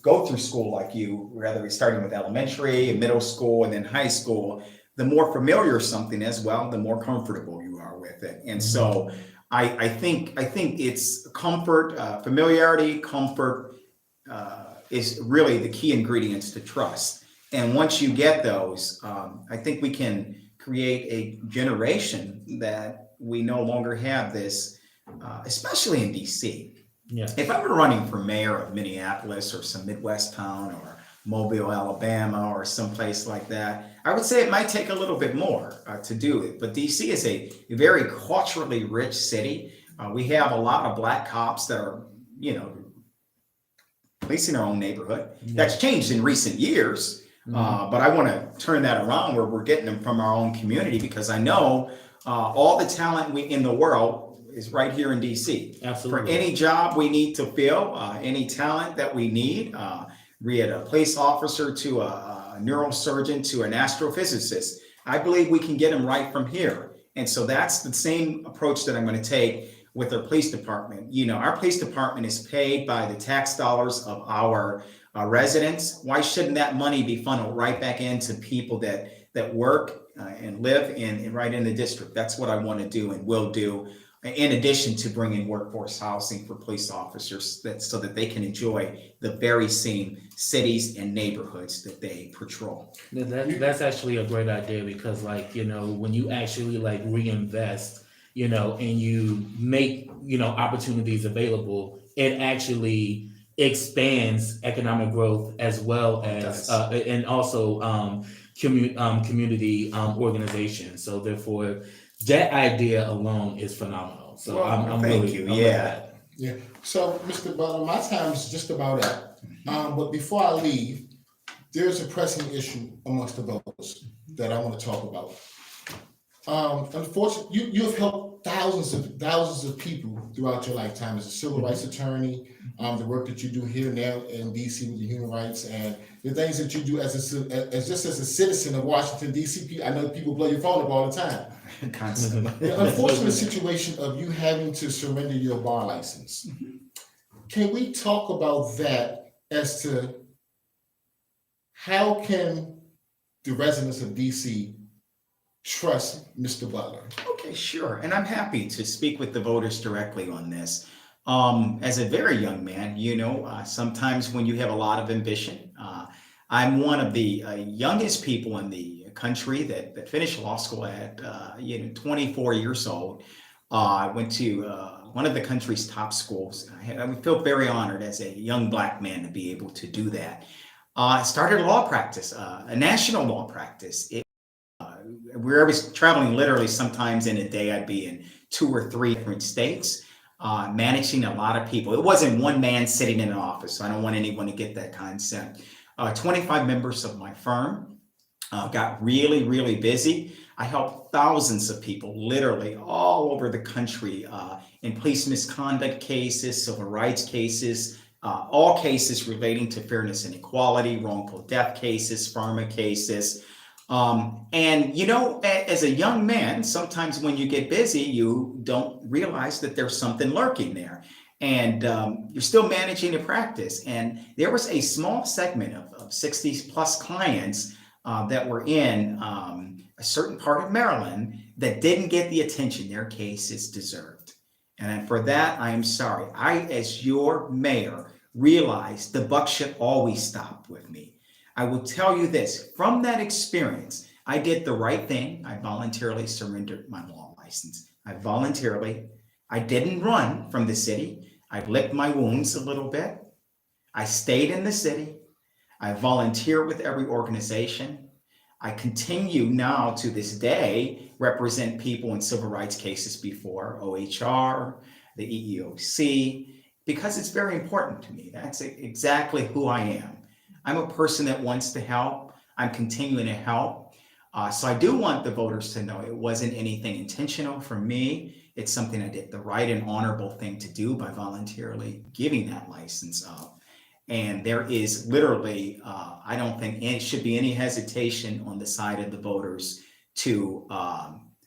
go through school like you, whether it's starting with elementary and middle school and then high school, the more familiar something is, well, the more comfortable you are with it. And so I think it's comfort, familiarity, comfort is really the key ingredients to trust. And once you get those, I think we can create a generation that we no longer have this, especially in DC. Yeah. If I were running for mayor of Minneapolis or some Midwest town, or Mobile, Alabama, or someplace like that, I would say it might take a little bit more to do it. But DC is a very culturally rich city. We have a lot of Black cops that are, policing our own neighborhood. That's changed in recent years. But I want to turn that around where we're getting them from our own community, because I know all the talent in the world is right here in DC. Absolutely. For any job we need to fill, any talent that we need, be it a police officer to a neurosurgeon to an astrophysicist, I believe we can get them right from here. And so that's the same approach that I'm going to take with our police department. You know, our police department is paid by the tax dollars of our residents. Why shouldn't that money be funneled right back into people that work and live right in the district? That's what I want to do and will do, in addition to bringing workforce housing for police officers, so that they can enjoy the very same cities and neighborhoods that they patrol. That's actually a great idea, because like, you know, when you actually like reinvest, you know, and you make, you know, opportunities available, it actually expands economic growth as well as and also community organizations. So therefore, that idea alone is phenomenal. So Well, I'm thank really, you. I'm Yeah. glad. Yeah, so Mr. Butler, my time is just about up. But before I leave, there's a pressing issue amongst the voters that I want to talk about. Unfortunately, you have helped thousands of people throughout your lifetime as a civil rights attorney, the work that you do here now in DC with the human rights, and the things that you do as just as a citizen of Washington, DC. I know people blow your phone up all the time. Constantly. The unfortunate situation of you having to surrender your bar license. Can we talk about that as to how can the residents of DC trust Mr. Butler? Okay, sure. And I'm happy to speak with the voters directly on this. As a very young man, you know, sometimes when you have a lot of ambition, I'm one of the youngest people in the country that finished law school at 24 years old. I went to one of the country's top schools. I feel very honored as a young Black man to be able to do that. I started a law practice, a national law practice. Where I was traveling literally sometimes in a day, I'd be in 2 or 3 different states, managing a lot of people. It wasn't one man sitting in an office, so I don't want anyone to get that concept. 25 members of my firm got really, really busy. I helped thousands of people literally all over the country in police misconduct cases, civil rights cases, all cases relating to fairness and equality, wrongful death cases, pharma cases. And you know, as a young man, sometimes when you get busy, you don't realize that there's something lurking there, and you're still managing a practice. And there was a small segment of 60 plus clients that were in a certain part of Maryland that didn't get the attention their cases deserved. And for that, I am sorry. I, as your mayor, realized the buck should always stop with me. I will tell you this, from that experience, I did the right thing. I voluntarily surrendered my law license. I didn't run from the city. I licked my wounds a little bit. I stayed in the city. I volunteer with every organization. I continue now to this day, represent people in civil rights cases before OHR, the EEOC, because it's very important to me. That's exactly who I am. I'm a person that wants to help. I'm continuing to help. So I do want the voters to know it wasn't anything intentional for me. It's something I did the right and honorable thing to do by voluntarily giving that license up. And there is literally, I don't think it should be any hesitation on the side of the voters to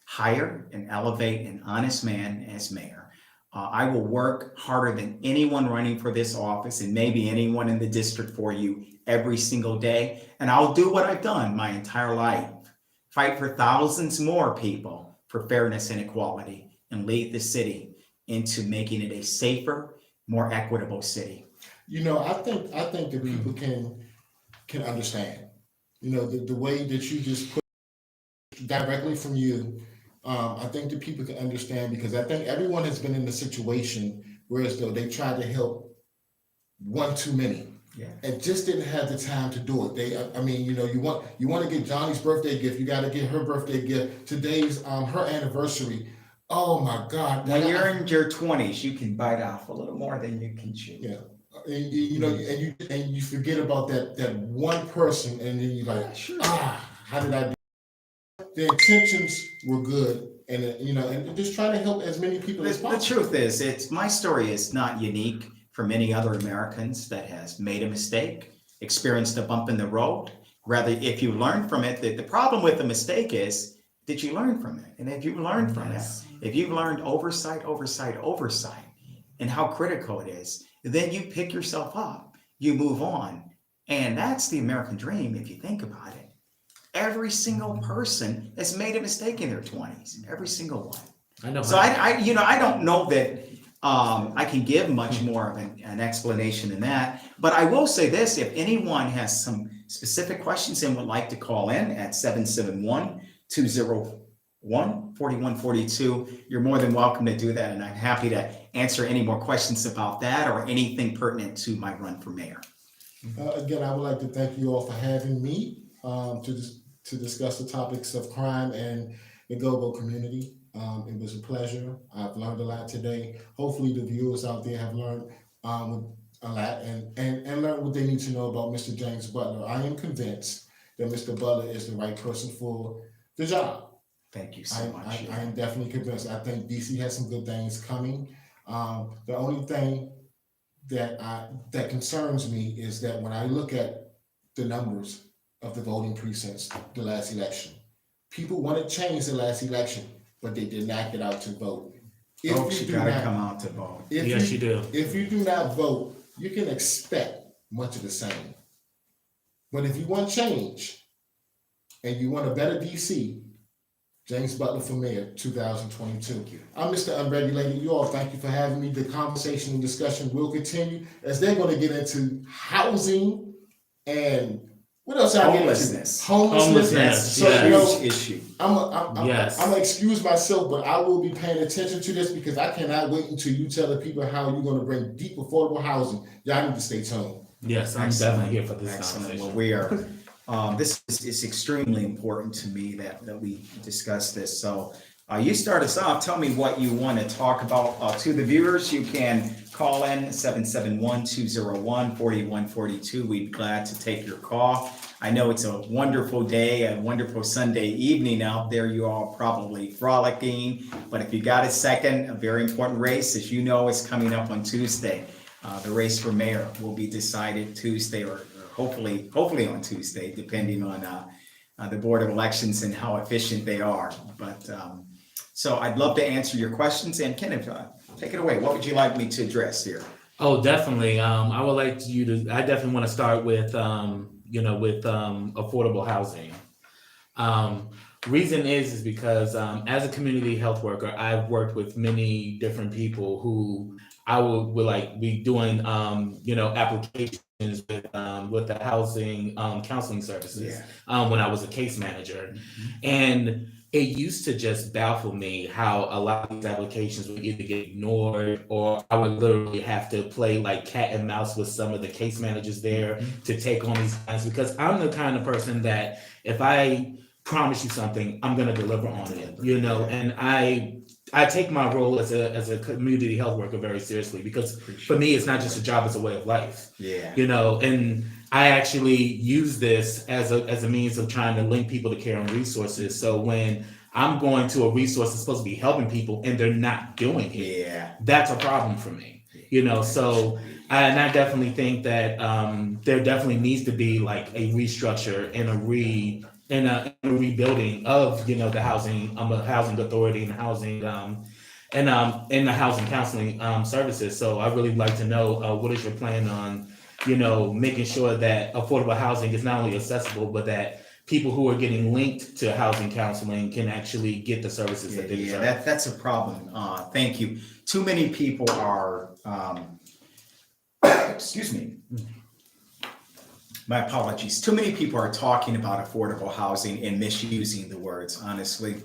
hire and elevate an honest man as mayor. I will work harder than anyone running for this office and maybe anyone in the district for you every single day. And I'll do what I've done my entire life, fight for thousands more people for fairness and equality, and lead the city into making it a safer, more equitable city. You know, I think that people can understand, you know, the way that you just put directly from you. I think that people can understand, because I think everyone has been in the situation where as though they tried to help one too many. Yeah. And just didn't have the time to do it. I mean, you know, you want to get Johnny's birthday gift, you got to get her birthday gift. Today's her anniversary. Oh my God! When you're in your 20s, you can bite off a little more than you can chew. Yeah, and you know, and you forget about that one person, and then you're like, how did I do? The intentions were good, and you know, and just trying to help as many people as The possible. truth is, my story is not unique for many other Americans that has made a mistake, experienced a bump in the road. Rather, if you learn from it, the problem with the mistake is, did you learn from it? And if you learned from it, if you've learned oversight, and how critical it is, then you pick yourself up, you move on. And that's the American dream, if you think about it. Every single person has made a mistake in their 20s, every single one. I know. So I don't know that I can give much more of an explanation than that. But I will say this: if anyone has some specific questions and would like to call in at 771-201-4142, you're more than welcome to do that, and I'm happy to answer any more questions about that or anything pertinent to my run for mayor. Again, I would like to thank you all for having me to discuss the topics of crime and the go-go community. It was a pleasure. I've learned a lot today. Hopefully the viewers out there have learned a lot and learned what they need to know about Mr. James Butler. I am convinced that Mr. Butler is the right person for the job. Thank you so much. I am definitely convinced. I think DC has some good things coming. The only thing that concerns me is that when I look at the numbers of the voting precincts the last election, people wanted change the last election, but they did not get out to vote. Folks, you gotta come out to vote. Yes, you do. If you do not vote, you can expect much of the same. But if you want change and you want a better DC, James Butler for Mayor 2022. I'm Mr. Unregulated. You all, thank you for having me. The conversation and discussion will continue as they're going to get into housing and what else y'all get into? Homelessness. So, yes. you know, Huge issue. I'm Yes. gonna excuse myself, but I will be paying attention to this because I cannot wait until you tell the people how you're going to bring deep affordable housing. Y'all need to stay tuned. Yes, I'm Excellent. definitely here for this Excellent. conversation. Well, we are. This is extremely important to me that we discuss this. So you start us off. Tell me what you want to talk about to the viewers. You can call in 771-201-4142. We'd be glad to take your call. I know it's a wonderful day, a wonderful Sunday evening out there. You all probably frolicking, but if you got a second, a very important race, as you know, is coming up on Tuesday. The race for mayor will be decided Tuesday or hopefully on Tuesday, depending on the Board of Elections and how efficient they are. But so I'd love to answer your questions. And Kenneth, take it away. What would you like me to address here? Oh, definitely. I would like you to. I definitely want to start with affordable housing. Reason is because as a community health worker, I've worked with many different people who I would like be doing applications with the housing counseling services when I was a case manager. And it used to just baffle me how a lot of these applications would either get ignored or I would literally have to play like cat and mouse with some of the case managers there to take on these clients, because I'm the kind of person that if I promise you something, I'm going to deliver on it, and I take my role as a community health worker very seriously, because for me, it's not just a job, it's a way of life. And I actually use this as a means of trying to link people to care and resources. So when I'm going to a resource that's supposed to be helping people and they're not doing it, that's a problem for me. So I definitely think that there definitely needs to be like a restructure and a rebuilding of the housing authority and housing and the housing counseling services. So I really like to know what is your plan on making sure that affordable housing is not only accessible, but that people who are getting linked to housing counseling can actually get the services that they deserve. That's a problem. Thank you. Too many people are excuse me. My apologies. Too many people are talking about affordable housing and misusing the words, honestly,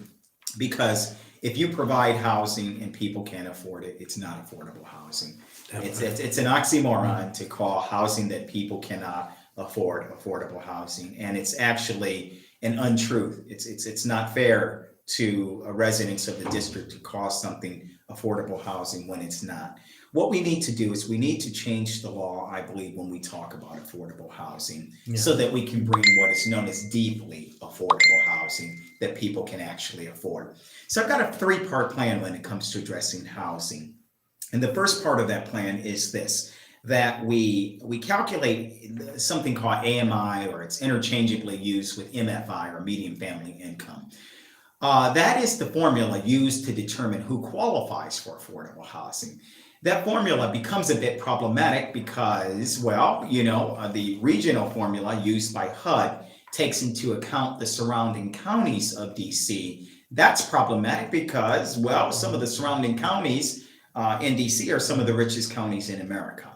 because if you provide housing and people can't afford it, it's not affordable housing. It's an oxymoron to call housing that people cannot afford affordable housing, and it's actually an untruth. It's not fair to residents of the district to call something affordable housing when it's not. What we need to do is we need to change the law, I believe, when we talk about affordable housing, Yeah. so that we can bring what is known as deeply affordable housing that people can actually afford. So I've got a three-part plan when it comes to addressing housing. And the first part of that plan is this, that we calculate something called AMI, or it's interchangeably used with MFI, or median family income. That is the formula used to determine who qualifies for affordable housing. That formula becomes a bit problematic because, well, the regional formula used by HUD takes into account the surrounding counties of DC. That's problematic because, well, some of the surrounding counties in DC are some of the richest counties in America.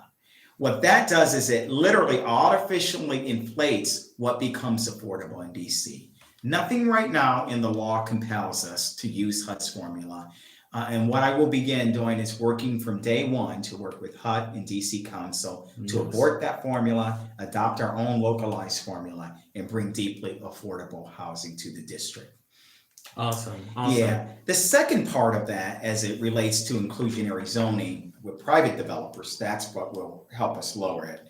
What that does is it literally artificially inflates what becomes affordable in DC. Nothing right now in the law compels us to use HUD's formula. And what I will begin doing is working from day one to work with HUD and DC Council to abort that formula, adopt our own localized formula, and bring deeply affordable housing to the district. Awesome. Yeah. The second part of that, as it relates to inclusionary zoning with private developers, that's what will help us lower it.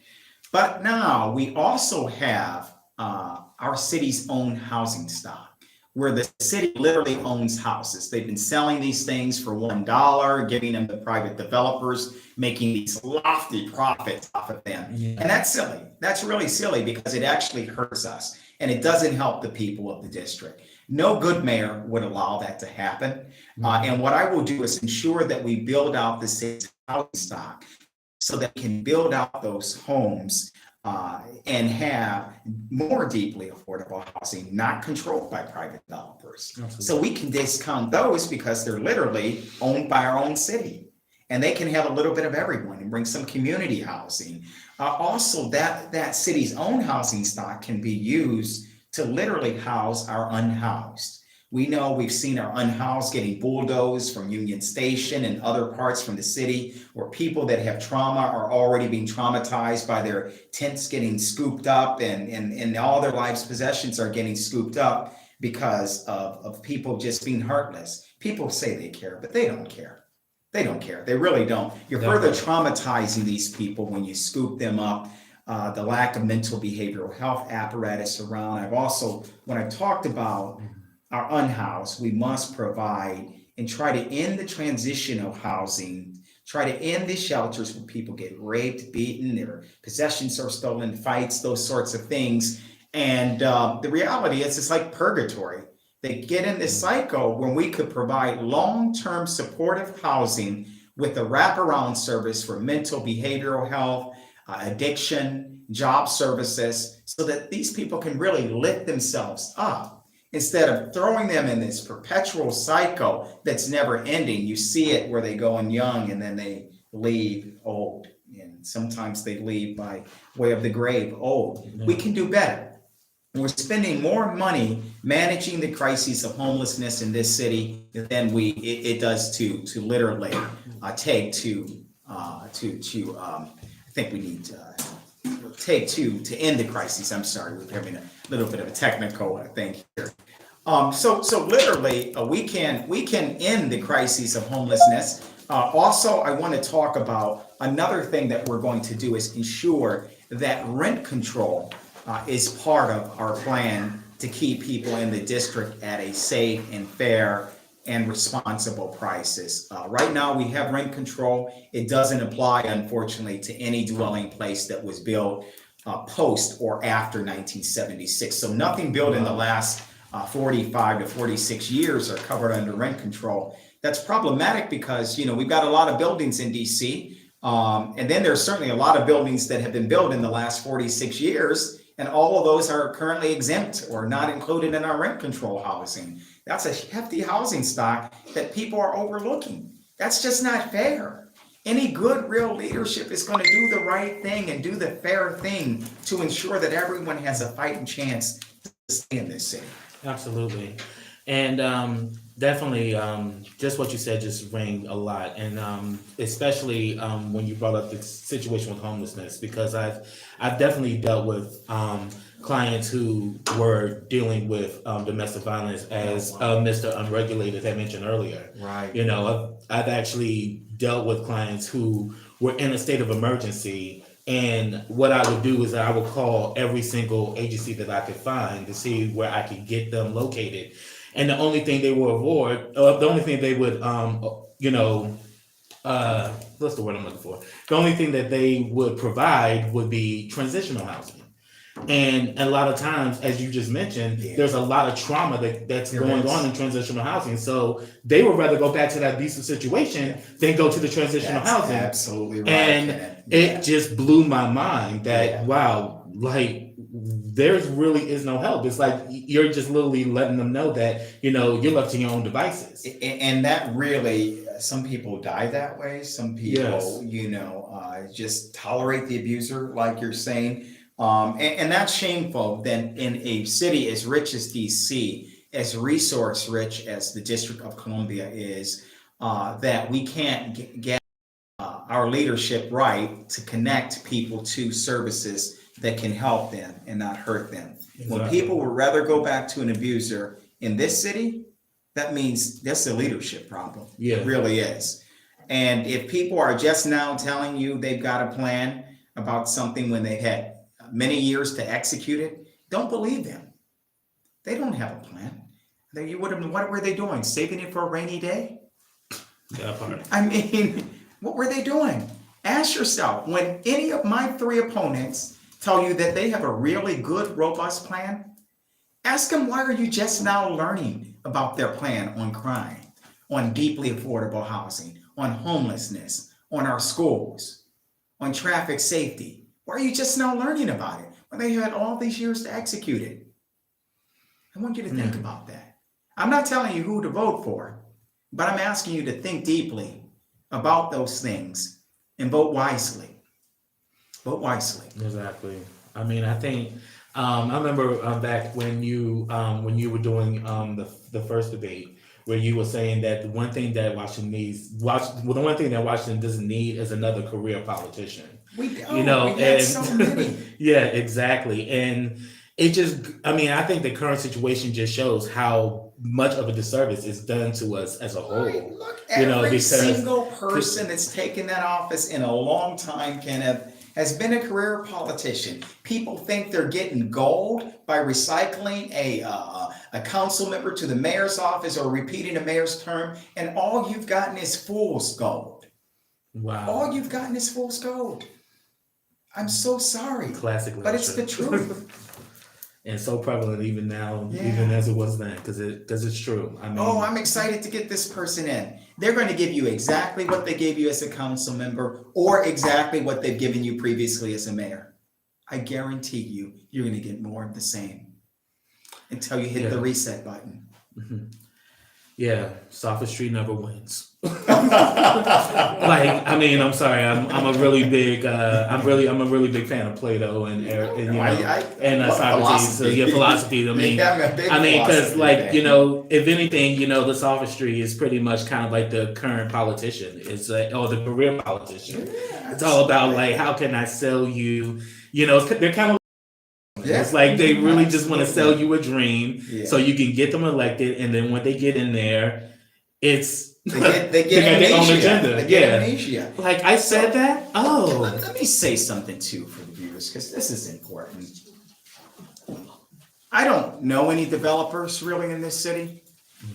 But now we also have our city's own housing stock, where the city literally owns houses. They've been selling these things for $1, giving them to private developers, making these lofty profits off of them. Yeah. And that's silly. That's really silly because it actually hurts us and it doesn't help the people of the district. No good mayor would allow that to happen. And what I will do is ensure that we build out the city's housing stock so that we can build out those homes and have more deeply affordable housing, not controlled by private developers. Absolutely. So we can discount those because they're literally owned by our own city. And they can have a little bit of everyone and bring some community housing. Also, that city's own housing stock can be used to literally house our unhoused. We know we've seen our unhoused getting bulldozed from Union Station and other parts from the city, where people that have trauma are already being traumatized by their tents getting scooped up and all their life's possessions are getting scooped up because of people just being heartless. People say they care, but they don't care. They don't care. They really don't. You're further traumatizing these people when you scoop them up. The lack of mental behavioral health apparatus around. When I talked about our unhoused, we must provide and try to end the transitional housing, try to end the shelters where people get raped, beaten, their possessions are stolen, fights, those sorts of things. And the reality is it's like purgatory. They get in this cycle when we could provide long-term supportive housing with a wraparound service for mental behavioral health, addiction, job services, so that these people can really lift themselves up instead of throwing them in this perpetual cycle that's never ending. You see it where they go in young and then they leave old, and sometimes they leave by way of the grave old. We can do better. We're spending more money managing the crises of homelessness in this city than it does to literally take to I think we need to end the crises. I'm sorry, we're having a little bit of a technical thing here. So literally, we can end the crises of homelessness. Also, I want to talk about another thing that we're going to do is ensure that rent control is part of our plan to keep people in the district at a safe and fair and responsible prices. Right now, we have rent control. It doesn't apply, unfortunately, to any dwelling place that was built post or after 1976. So nothing built in the last 45 to 46 years are covered under rent control. That's problematic because, we've got a lot of buildings in DC. And then there's certainly a lot of buildings that have been built in the last 46 years. And all of those are currently exempt or not included in our rent control housing. That's a hefty housing stock that people are overlooking. That's just not fair. Any good, real leadership is going to do the right thing and do the fair thing to ensure that everyone has a fighting chance to stay in this city. Absolutely. And definitely, just what you said just rang a lot, and especially when you brought up the situation with homelessness, because I've definitely dealt with clients who were dealing with domestic violence, as Mr. Unregulated had mentioned earlier. Right. You know, I've actually dealt with clients who were in a state of emergency. And what I would do is I would call every single agency that I could find to see where I could get them located. And the only thing they would avoid, the only thing they would, what's the word I'm looking for? The only thing that they would provide would be transitional housing. And a lot of times, as you just mentioned, there's a lot of trauma that's going on in transitional housing. So they would rather go back to that abusive situation than go to the transitional That's housing. absolutely right. And Kenneth. it just blew my mind that, Yeah. wow, like there's really is no help. It's like you're just literally letting them know that, you're left to your own devices. And that really, some people die that way. Some people, Yes. just tolerate the abuser, like you're saying. And that's shameful. Then in a city as rich as DC, as resource rich as the District of Columbia is, that we can't get our leadership right to connect people to services that can help them and not hurt them. When Exactly. people would rather go back to an abuser in this city, that means that's a leadership problem. Yeah. It really is. And if people are just now telling you they've got a plan about something when they had many years to execute it, don't believe them. They don't have a plan. What were they doing? Saving it for a rainy day? That part. I mean, what were they doing? Ask yourself, when any of my three opponents tell you that they have a really good, robust plan, ask them, why are you just now learning about their plan on crime, on deeply affordable housing, on homelessness, on our schools, on traffic safety? Why are you just now learning about it when they had all these years to execute it? I want you to think about that. I'm not telling you who to vote for, but I'm asking you to think deeply about those things and vote wisely. Vote wisely. Exactly. I mean, I think I remember back when you were doing the first debate, where you were saying that the one thing that Washington doesn't need is another career politician. We had so many. Yeah, exactly. And it just, I think the current situation just shows how much of a disservice is done to us as a whole. Right. Look, every because- single person that's taken that office in a long time, Kenneth, has been a career politician. People think they're getting gold by recycling a council member to the mayor's office or repeating a mayor's term, and all you've gotten is fool's gold. Wow. All you've gotten is fool's gold. I'm so sorry, Classic but it's the literature. truth. And so prevalent even now, Yeah. even as it was then, because it's true. I mean, Oh, I'm excited to get this person in. They're going to give you exactly what they gave you as a council member or exactly what they've given you previously as a mayor. I guarantee you, you're going to get more of the same until you hit the reset button. yeah, sophistry never wins. I'm sorry. I'm a really big I'm a really big fan of Plato and love Socrates. philosophy. Philosophy. Because if anything, the sophistry is pretty much kind of like the current politician. It's or the career politician. It's all about how can I sell you? They're kind of. It's like they really just want to sell you a dream so you can get them elected, and then when they get in there, it's they get their own amnesia. agenda. They get amnesia. Like I said that. Oh, Let me say something too for the viewers, because this is important. I don't know any developers really in this city.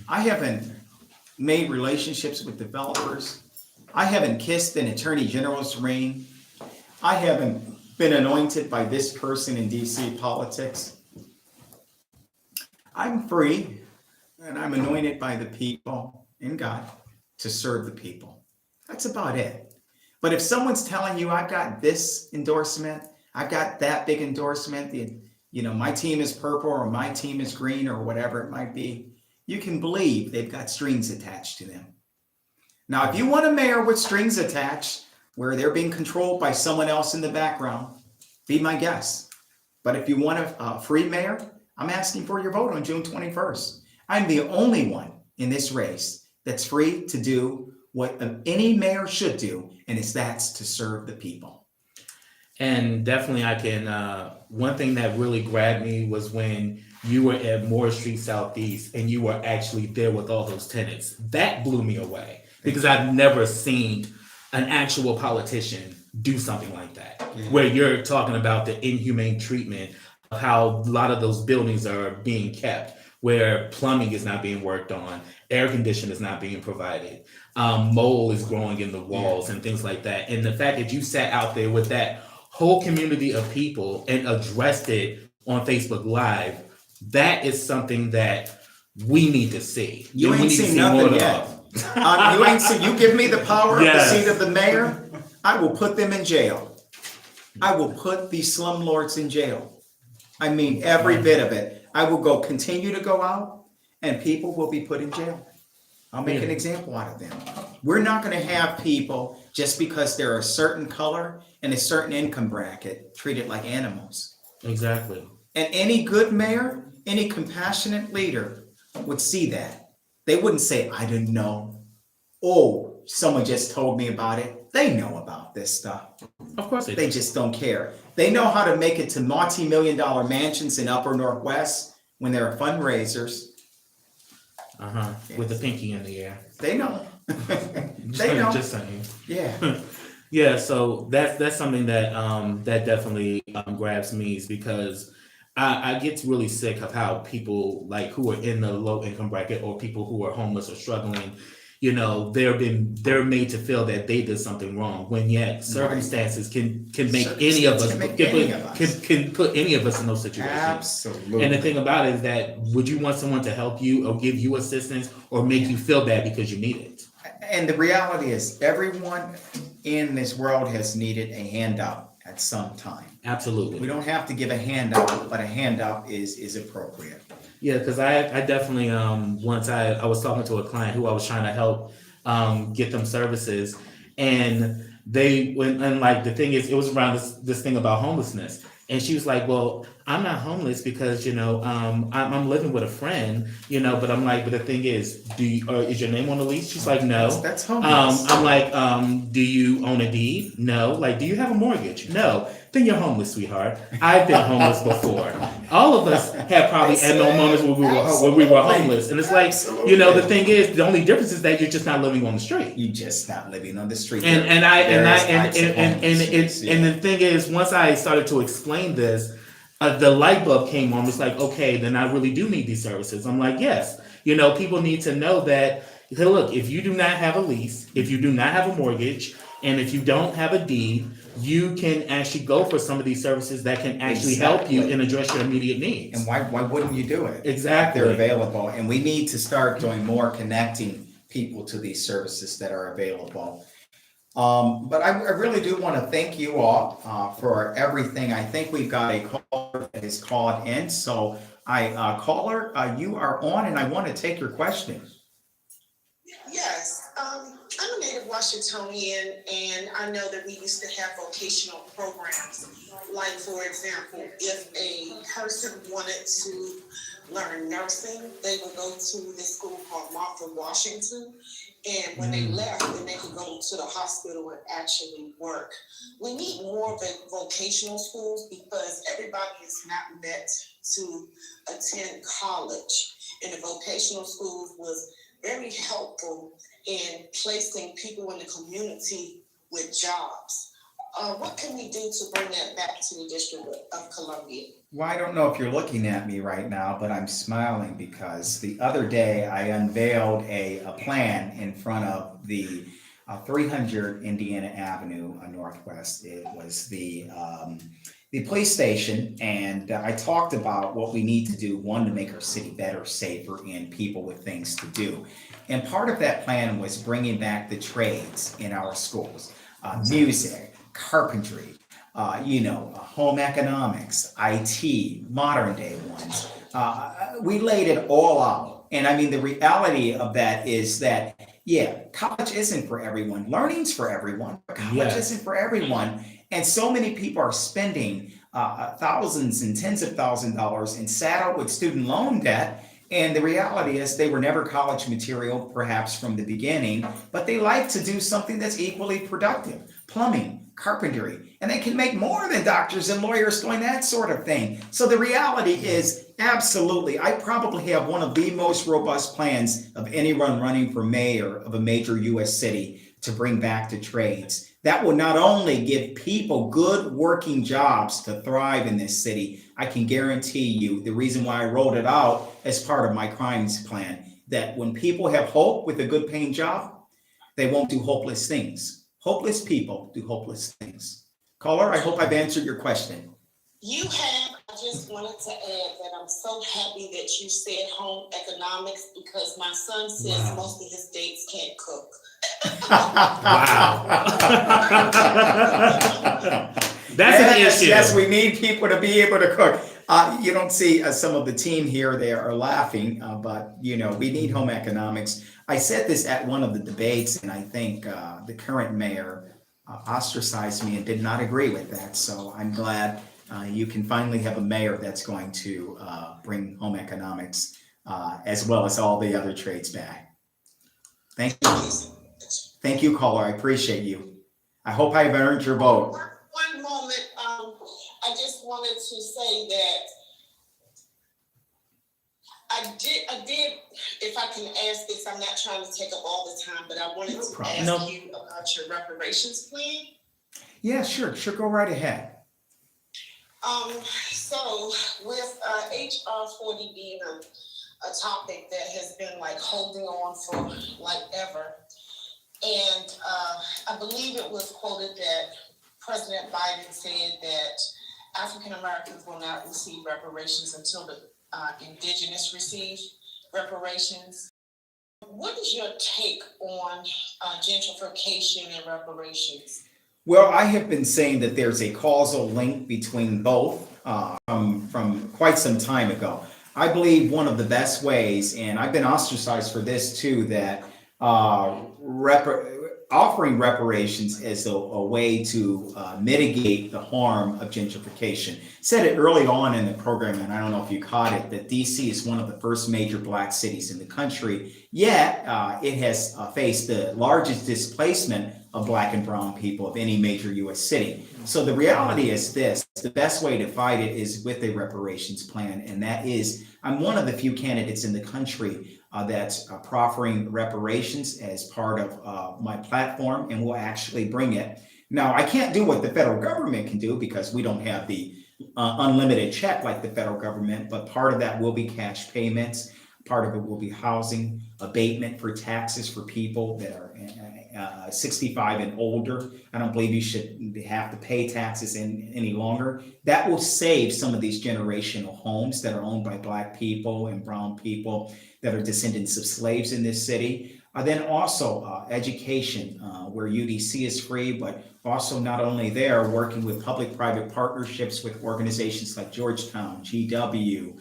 I haven't made relationships with developers. I haven't kissed an attorney general's ring. I haven't been anointed by this person in DC politics. I'm free and I'm anointed by the people and God to serve the people. That's about it. But if someone's telling you, I've got this endorsement, I've got that big endorsement, my team is purple or my team is green or whatever it might be, you can believe they've got strings attached to them. Now, if you want a mayor with strings attached, where they're being controlled by someone else in the background, be my guest. But if you want a free mayor, I'm asking for your vote on June 21st. I'm the only one in this race that's free to do what any mayor should do, and that's to serve the people. And definitely I can, one thing that really grabbed me was when you were at Moore Street Southeast and you were actually there with all those tenants. That blew me away because I've never seen an actual politician do something like that, where you're talking about the inhumane treatment of how a lot of those buildings are being kept, where plumbing is not being worked on, air conditioning is not being provided, mold is growing in the walls and things like that. And the fact that you sat out there with that whole community of people and addressed it on Facebook Live, that is something that we need to see. You And we ain't need to seen see more nothing of. yet. You ain't seen. You give me the power Yes. of the seat of the mayor, I will put them in jail. I will put these slumlords in jail. I mean, every bit of it. I will continue to go out, and people will be put in jail. I'll make an example out of them. We're not going to have people just because they're a certain color and a certain income bracket treated like animals. Exactly. And any good mayor, any compassionate leader would see that. They wouldn't say, I didn't know. Oh, someone just told me about it. They know about this stuff. Of course They just don't care. They know how to make it to multi-million-dollar mansions in Upper Northwest when there are fundraisers. With the pinky in the air. They know. They know. Just saying. Yeah. Yeah, so that's something that that definitely grabs me, is because I get really sick of how people like who are in the low income bracket or people who are homeless or struggling, you know, they're made to feel that they did something wrong, when yet circumstances can make any of us can put any of us in those situations. Absolutely. And the thing about it is that, would you want someone to help you or give you assistance or make you feel bad because you need it? And the reality is, everyone in this world has needed a handout at some time. Absolutely. We don't have to give a handout, but a handout is appropriate. Yeah, because I definitely once I was talking to a client who I was trying to help get them services, and they went, and like the thing is, it was around this thing about homelessness, and she was like, well, I'm not homeless because, you know, I'm living with a friend, you know, but I'm like, but the thing is, is your name on the lease? She's like, no. That's homeless. I'm like, do you own a deed? No. Like, do you have a mortgage? No. Then you're homeless, sweetheart. I've been homeless before. All of us have probably had no moments when we were homeless. And it's like, you know, the thing is, the only difference is that you're just not living on the street. You just not living on the street. And the thing is, once I started to explain this, the light bulb came on. It's like, okay, then I really do need these services. I'm like, yes. You know, people need to know that, hey, look, if you do not have a lease, if you do not have a mortgage, and if you don't have a deed, you can actually go for some of these services that can actually help you and address your immediate needs. And why wouldn't you do it? Exactly. They're available, and we need to start doing more connecting people to these services that are available. But I really do want to thank you all for everything. I think we've got a caller that is called in. So caller, you are on, and I want to take your question. Yes, I'm a native Washingtonian, and I know that we used to have vocational programs. Like, for example, if a person wanted to learn nursing, they would go to this school called Martha Washington. And when they left, then they could go to the hospital and actually work. We need more vocational schools because everybody is not met to attend college. And the vocational schools was very helpful in placing people in the community with jobs. What can we do to bring that back to the District of Columbia? Well, I don't know if you're looking at me right now, but I'm smiling because the other day I unveiled a plan in front of the 300 Indiana Avenue Northwest. It was the police station, and I talked about what we need to do, one, to make our city better, safer, and people with things to do. And part of that plan was bringing back the trades in our schools, music, carpentry, home economics, IT, modern day ones. We laid it all out. And I mean, the reality of that is that, college isn't for everyone. Learning's for everyone, but college isn't for everyone. And so many people are spending thousands and tens of thousands of dollars and saddled with student loan debt. And the reality is they were never college material, perhaps from the beginning, but they like to do something that's equally productive. Plumbing, carpentry, and they can make more than doctors and lawyers doing that sort of thing. So the reality is, absolutely, I probably have one of the most robust plans of anyone running for mayor of a major US city to bring back the trades. That will not only give people good working jobs to thrive in this city, I can guarantee you the reason why I rolled it out as part of my crimes plan, that when people have hope with a good paying job, they won't do hopeless things. Hopeless people do hopeless things. Caller, I hope I've answered your question. You have. I just wanted to add that I'm so happy that you said home economics, because my son says most of his dates can't cook. Wow. That's an issue. Yes, we need people to be able to cook. You don't see some of the team here, they are laughing, but we need home economics. I said this at one of the debates, and I think the current mayor ostracized me and did not agree with that. So I'm glad you can finally have a mayor that's going to bring home economics as well as all the other trades back. Thank you. Thank you, caller. I appreciate you. I hope I've earned your vote. One moment. I just wanted to say that I did, if I can ask this, I'm not trying to take up all the time, but I wanted to ask you about your reparations plan. Yeah, sure, go right ahead. So with HR 40 being a topic that has been like holding on for like ever, and I believe it was quoted that President Biden said that African Americans will not receive reparations until the indigenous receive reparations. What is your take on gentrification and reparations? Well, I have been saying that there's a causal link between both from quite some time ago. I believe one of the best ways, and I've been ostracized for this too, that offering reparations as a way to mitigate the harm of gentrification. Said it early on in the program, and I don't know if you caught it, that DC is one of the first major Black cities in the country, yet it has faced the largest displacement of Black and brown people of any major US city. So the reality is this: the best way to fight it is with a reparations plan, and that is, I'm one of the few candidates in the country that's proffering reparations as part of my platform, and will actually bring it. Now, I can't do what the federal government can do because we don't have the unlimited check like the federal government, but part of that will be cash payments. Part of it will be housing, abatement for taxes for people that are 65 and older. I don't believe you should have to pay taxes any longer. That will save some of these generational homes that are owned by Black people and brown people that are descendants of slaves in this city. Then also education, where UDC is free, but also not only there, working with public-private partnerships with organizations like Georgetown, GW,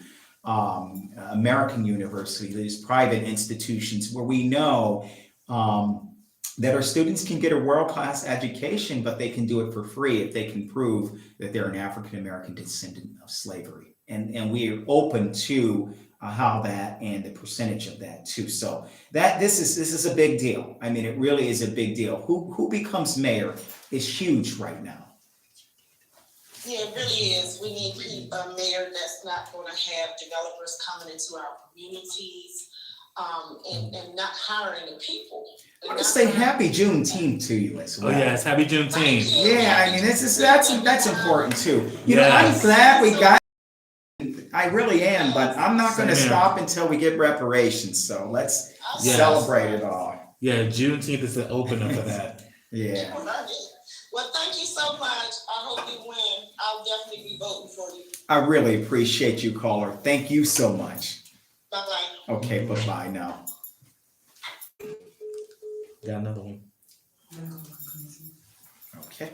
American University, these private institutions where we know that our students can get a world-class education, but they can do it for free if they can prove that they're an African-American descendant of slavery. And we are open to how that and the percentage of that too. So this is a big deal. I mean, it really is a big deal. Who becomes mayor is huge right now. Yeah, it really is. We need a mayor that's not going to have developers coming into our communities and not hiring the people. I want to say happy Juneteenth to you as well. Oh yes, happy Juneteenth. Yeah, I mean, that's important too. You know, I'm glad we got. I really am, but I'm not going to stop until we get reparations. So let's celebrate it all. Yeah, Juneteenth is the opener for that. Yeah. Well, thank you so much. I hope you win. I'll definitely be voting for you. I really appreciate you, caller. Thank you so much. Bye-bye. Okay, bye-bye now. Got another one. Okay.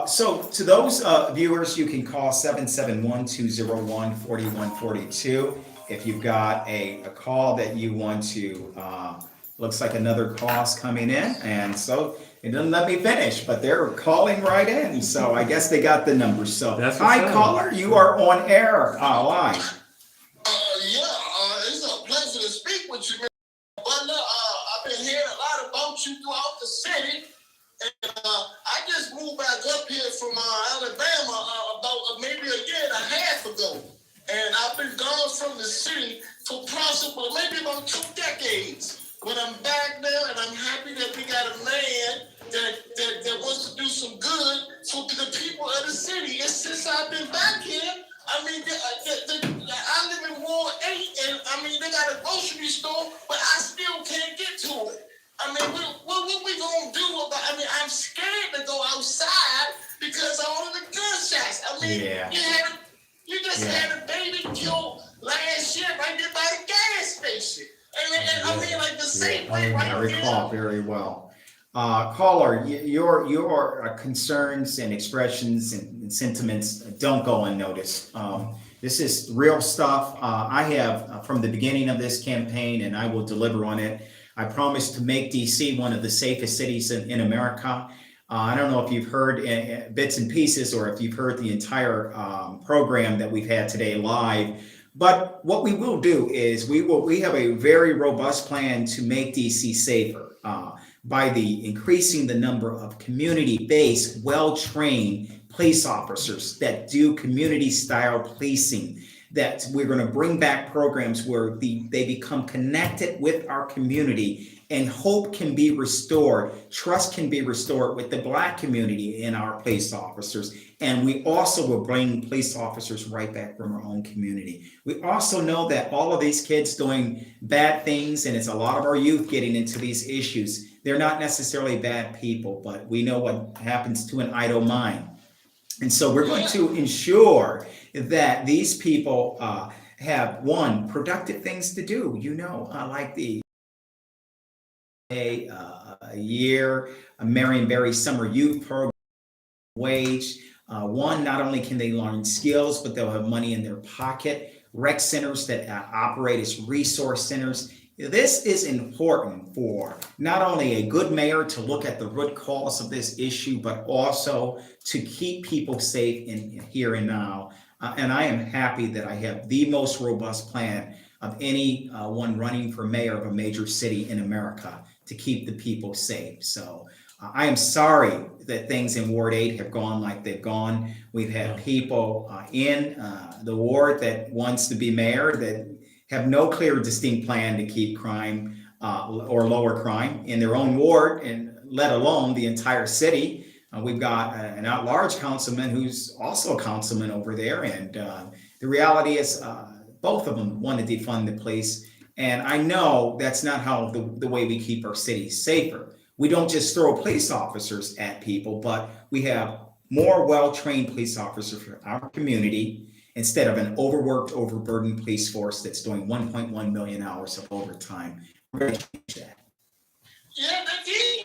So to those viewers, you can call 771-201-4142 if you've got a call that you want to, looks like another call's coming in, and so it doesn't let me finish, but they're calling right in, so I guess they got the numbers. So hi, caller, you are on air live. Yeah, it's a moved back up here from Alabama about maybe a year and a half ago. And I've been gone from the city for possibly maybe about 2 decades. But I'm back now, and I'm happy that we got a man that wants to do some good for the people of the city. And since I've been back here, I mean, I live in Ward 8, and I mean, they got a grocery store, but I still can't get to it. I mean, what we gonna do about? I mean, I'm scared to go outside because of all of the gunshots. I mean, you just had a baby killed last year right there by the gas station. And I mean, like the same way right I there. recall very well. Caller, your concerns and expressions and sentiments don't go unnoticed. This is real stuff. I have, from the beginning of this campaign, and I will deliver on it, I promise to make DC one of the safest cities in America. I don't know if you've heard bits and pieces or if you've heard the entire program that we've had today live. But what we will do is we have a very robust plan to make DC safer by increasing the number of community-based, well-trained police officers that do community-style policing. That we're going to bring back programs where they become connected with our community, and hope can be restored, trust can be restored with the Black community and our police officers. And we also will bring police officers right back from our own community. We also know that all of these kids doing bad things, and it's a lot of our youth getting into these issues. They're not necessarily bad people, but we know what happens to an idle mind. And so we're going to ensure that these people have, one, productive things to do, like the Marion Barry Summer Youth Program wage. One, not only can they learn skills, but they'll have money in their pocket. Rec centers that operate as resource centers. This is important for not only a good mayor to look at the root cause of this issue, but also to keep people safe in here and now. And I am happy that I have the most robust plan of any one running for mayor of a major city in America to keep the people safe. So I am sorry that things in Ward 8 have gone like they've gone. We've had people in the ward that wants to be mayor that have no clear, distinct plan to keep crime or lower crime in their own ward, and let alone the entire city. We've got an at-large councilman who's also a councilman over there, and the reality is both of them want to defund the police. And I know that's not how the way we keep our cities safer. We don't just throw police officers at people, but we have more well-trained police officers for our community instead of an overworked, overburdened police force that's doing 1.1 million hours of overtime. We're going to change that. Yeah, these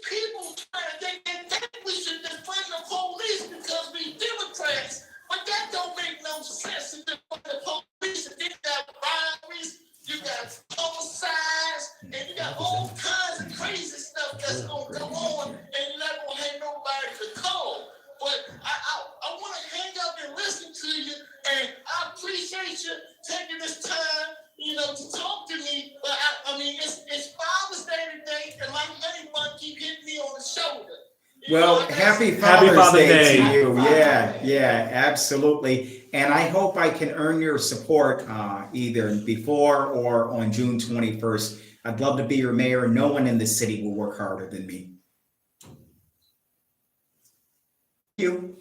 people they think we should defund the police because we Democrats, but that don't make no sense to defund the police. And then you got robberies, you got homicides, and you got all kinds of crazy stuff that's gonna go on, and you're not gonna have nobody to call. But I want to hang up and listen to you, and I appreciate you taking this time, to talk to me. But I mean, it's Father's Day today, and my honey bun keep hitting me on the shoulder. Well, happy Father's Day to you. Yeah, absolutely. And I hope I can earn your support either before or on June 21st. I'd love to be your mayor. No one in the city will work harder than me. You.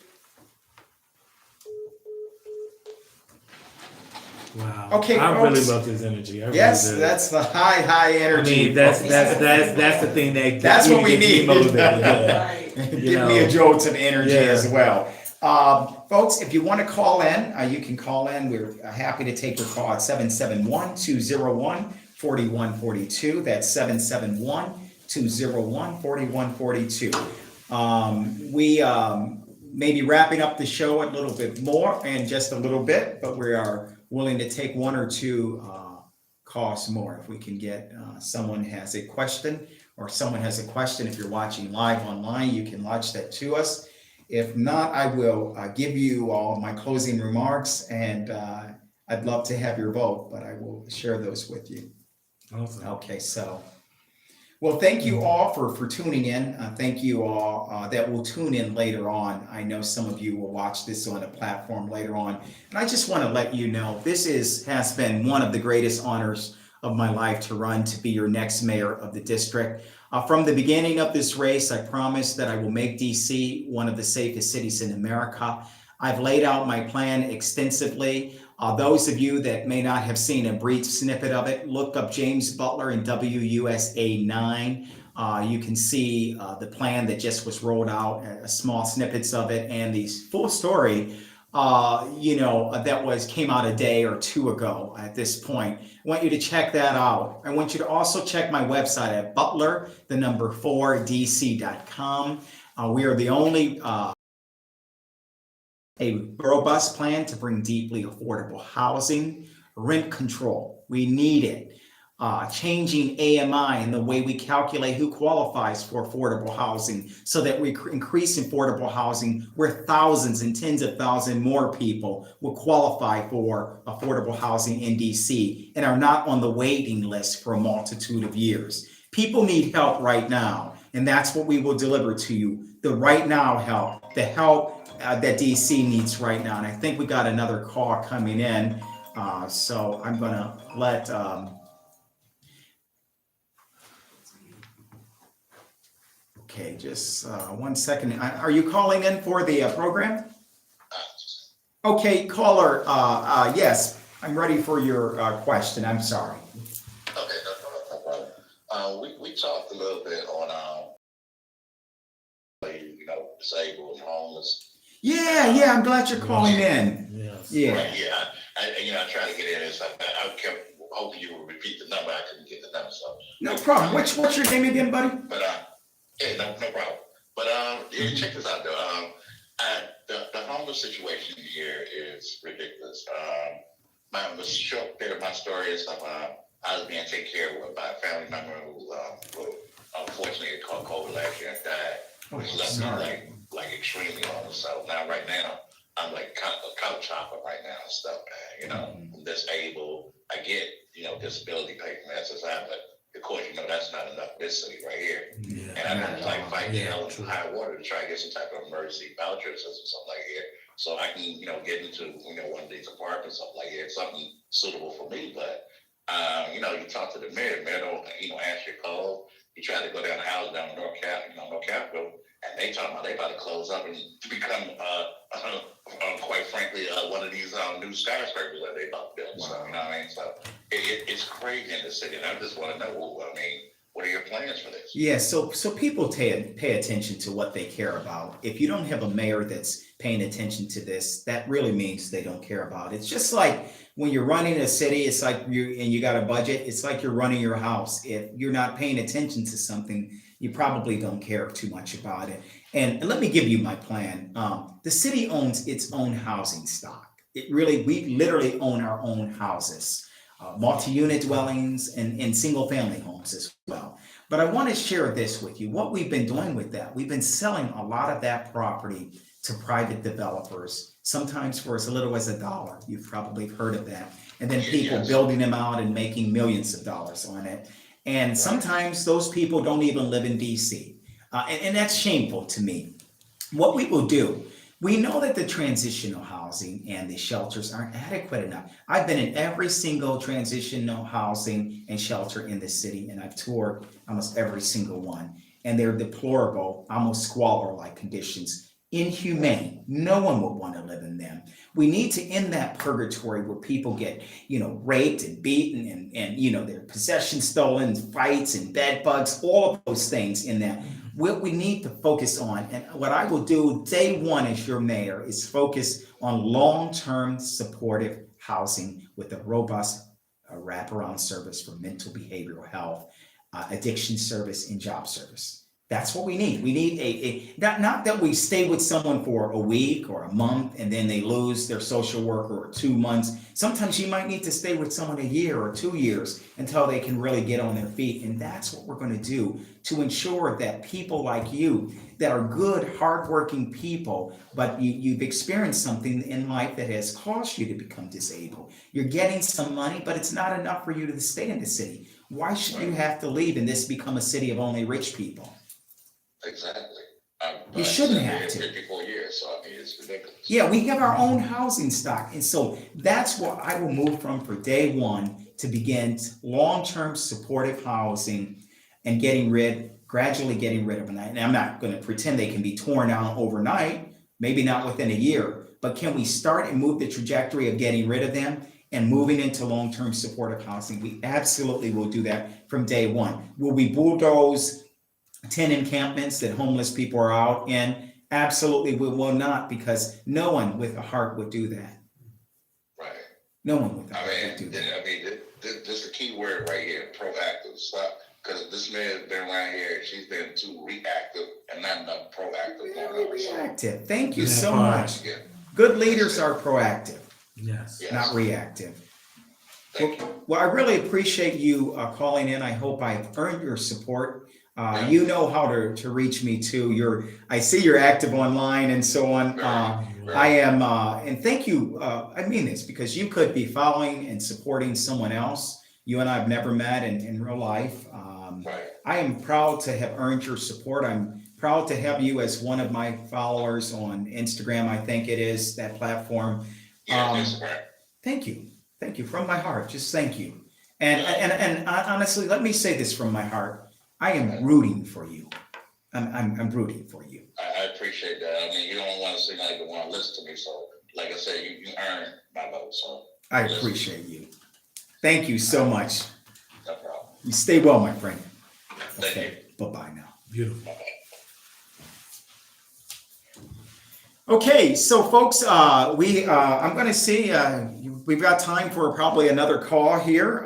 Wow. Okay, I folks. really love his energy. I Yes, really do. that's the high energy. I mean, that's the thing that That's what we gets me need. motivated. Yeah. Give me a jolt of energy as well. Folks, if you want to call in, you can call in. We're happy to take your call at 771-201-4142. That's 771-201-4142. We may be wrapping up the show a little bit more in just a little bit, but we are willing to take one or two calls more if we can get someone has a question, or someone has a question. If you're watching live online, you can lodge that to us. If not, I will give you all my closing remarks, and I'd love to have your vote, but I will share those with you. Awesome. Okay, so Well, thank you all for tuning in. Thank you all that will tune in later on. I know some of you will watch this on a platform later on. And I just want to let you know, has been one of the greatest honors of my life to run to be your next mayor of the district. From the beginning of this race, I promised that I will make DC one of the safest cities in America. I've laid out my plan extensively. Those of you that may not have seen a brief snippet of it, look up James Butler in WUSA 9. You can see the plan that just was rolled out, small snippets of it, and the full story, that came out a day or two ago at this point. I want you to check that out. I want you to also check my website at butler4dc.com. We are the only a robust plan to bring deeply affordable housing, rent control. We need it. Changing AMI and the way we calculate who qualifies for affordable housing so that we increase affordable housing where thousands and tens of thousands more people will qualify for affordable housing in DC and are not on the waiting list for a multitude of years. People need help right now, and that's what we will deliver to you. The right now help, the help that DC needs right now. And I think we got another call coming in. So I'm gonna let, okay, just 1 second. Are you calling in for the program? Okay, caller, yes, I'm ready for your question. I'm sorry. Okay, no problem. We talked a little bit on, disabled and homeless. Yeah, I'm glad you're calling in. Yes. Yeah. Right, yeah, I tried to get in and stuff. I kept hoping you would repeat the number. I couldn't get the number, so. No problem. What's your name again, buddy? But, yeah, no problem. But, yeah, check this out though. The homeless situation here is ridiculous. My short bit of my story is I was being taken care of by a family member who unfortunately caught COVID last year and died, which left me like extremely homeless. So now right now I'm like a couch hopper right now and stuff. I'm disabled. I get disability pay from SSI, but of course that's not enough in this city right here. Yeah. And I'm like fighting hell in high water to try to get some type of emergency voucher or something like here, so I can get into one of these apartments, something like here, something suitable for me. But you talk to the mayor don't answer your call. You try to go down the house down North Capitol, and they talking about they about to close up and to become quite frankly one of these new skyscrapers that they about to build. Wow. So you know what I mean? So it's crazy in the city, and I just want to know, what are your plans for this? Yeah, so people pay attention to what they care about. If you don't have a mayor that's paying attention to this, that really means they don't care about it. It's just like when you're running a city, it's like you got a budget, it's like you're running your house. If you're not paying attention to something, you probably don't care too much about it. And let me give you my plan. The city owns its own housing stock. We literally own our own houses. Multi-unit dwellings and single-family homes as well. But I want to share this with you. What we've been doing with that, we've been selling a lot of that property to private developers, sometimes for as little as $1. You've probably heard of that. And then people building them out and making millions of dollars on it. And sometimes those people don't even live in DC. And that's shameful to me. What we will do, we know that the transitional housing and the shelters aren't adequate enough. I've been in every single transitional housing and shelter in the city, and I've toured almost every single one. And they're deplorable, almost squalor-like conditions, inhumane. No one would want to live in them. We need to end that purgatory where people get, raped and beaten and their possessions stolen, fights and bed bugs, all of those things in that. What we need to focus on, and what I will do day one as your mayor, is focus on long-term supportive housing with a robust wraparound service for mental behavioral health, addiction service, and job service. That's what we need. We need not that we stay with someone for a week or a month and then they lose their social worker or 2 months. Sometimes you might need to stay with someone a year or 2 years until they can really get on their feet. And that's what we're going to do to ensure that people like you that are good, hardworking people, but you've experienced something in life that has caused you to become disabled. You're getting some money, but it's not enough for you to stay in the city. Why should you have to leave and this become a city of only rich people? Exactly. You shouldn't I've been have to. here 54 years, so I mean, it's ridiculous. Yeah, we have our own housing stock. And so that's what I will move from for day one to begin long-term supportive housing and gradually getting rid of them. And I'm not going to pretend they can be torn down overnight, maybe not within a year, but can we start and move the trajectory of getting rid of them and moving into long-term supportive housing? We absolutely will do that from day one. Will we bulldoze 10 encampments that homeless people are out in? Absolutely, we will not, because no one with a heart would do that. Right. No one with a heart I would do mean, that. this is the key word right here, proactive. Stop, because this man has been around here, she's been too reactive and not enough proactive. Very reactive. Thank you That so part. much. Yeah. Good leaders are proactive, Yes. Yes. not reactive. Thank you. Well, I really appreciate you calling in. I hope I've earned your support. Yeah. You know how to reach me too. I see you're active online and so on. I am, and thank you. I mean this because you could be following and supporting someone else. You and I have never met in real life. Right. I am proud to have earned your support. I'm proud to have you as one of my followers on Instagram. I think it is that platform. Yeah, that's right. Thank you. Thank you from my heart. Just thank you. And honestly, let me say this from my heart. I am rooting for you. I'm rooting for you. I appreciate that. I mean, you don't want to seem like you want to listen to me. So, like I said, you earned my vote. So I appreciate you. Thank you so much. no problem. You stay well, my friend. Thank Okay. Bye-bye now. Beautiful. Okay, so folks, I'm going to see, we've got time for probably another call here,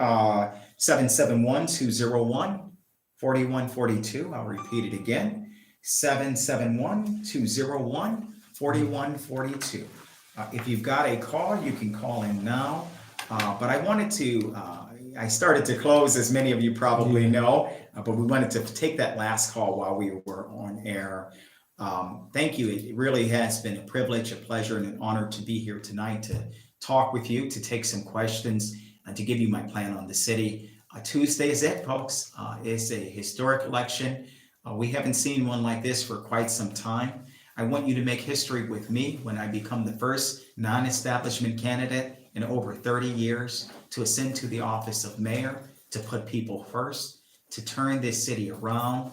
771-201-4142. I'll repeat it again, 771-201-4142. If you've got a call, you can call in now, but I wanted to, I started to close, as many of you probably know, but we wanted to take that last call while we were on air. Thank you. It really has been a privilege, a pleasure, and an honor to be here tonight to talk with you, to take some questions, and to give you my plan on the city. Tuesday is it, folks. It's a historic election. We haven't seen one like this for quite some time. I want you to make history with me when I become the first non-establishment candidate in over 30 years to ascend to the office of mayor, to put people first, to turn this city around.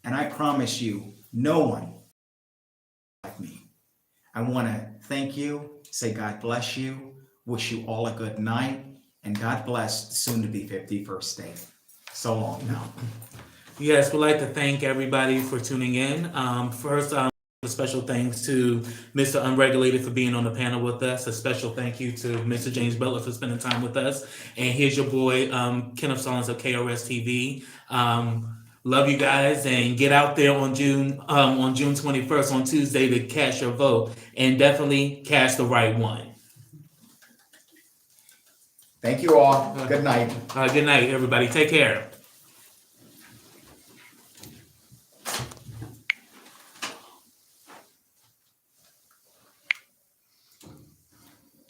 And I promise you, no one like me. I want to thank you, say God bless you, wish you all a good night, and God bless the soon to be 51st state. So long now. Yes, we'd like to thank everybody for tuning in. First, a special thanks to Mr. Unregulated for being on the panel with us. A special thank you to Mr. James Butler for spending time with us. And here's your boy, Kenneth Stallings of KRSTV. Love you guys, and get out there on June 21st on Tuesday to cast your vote, and definitely cast the right one. Thank you all. Good night. Good night, everybody. Take care.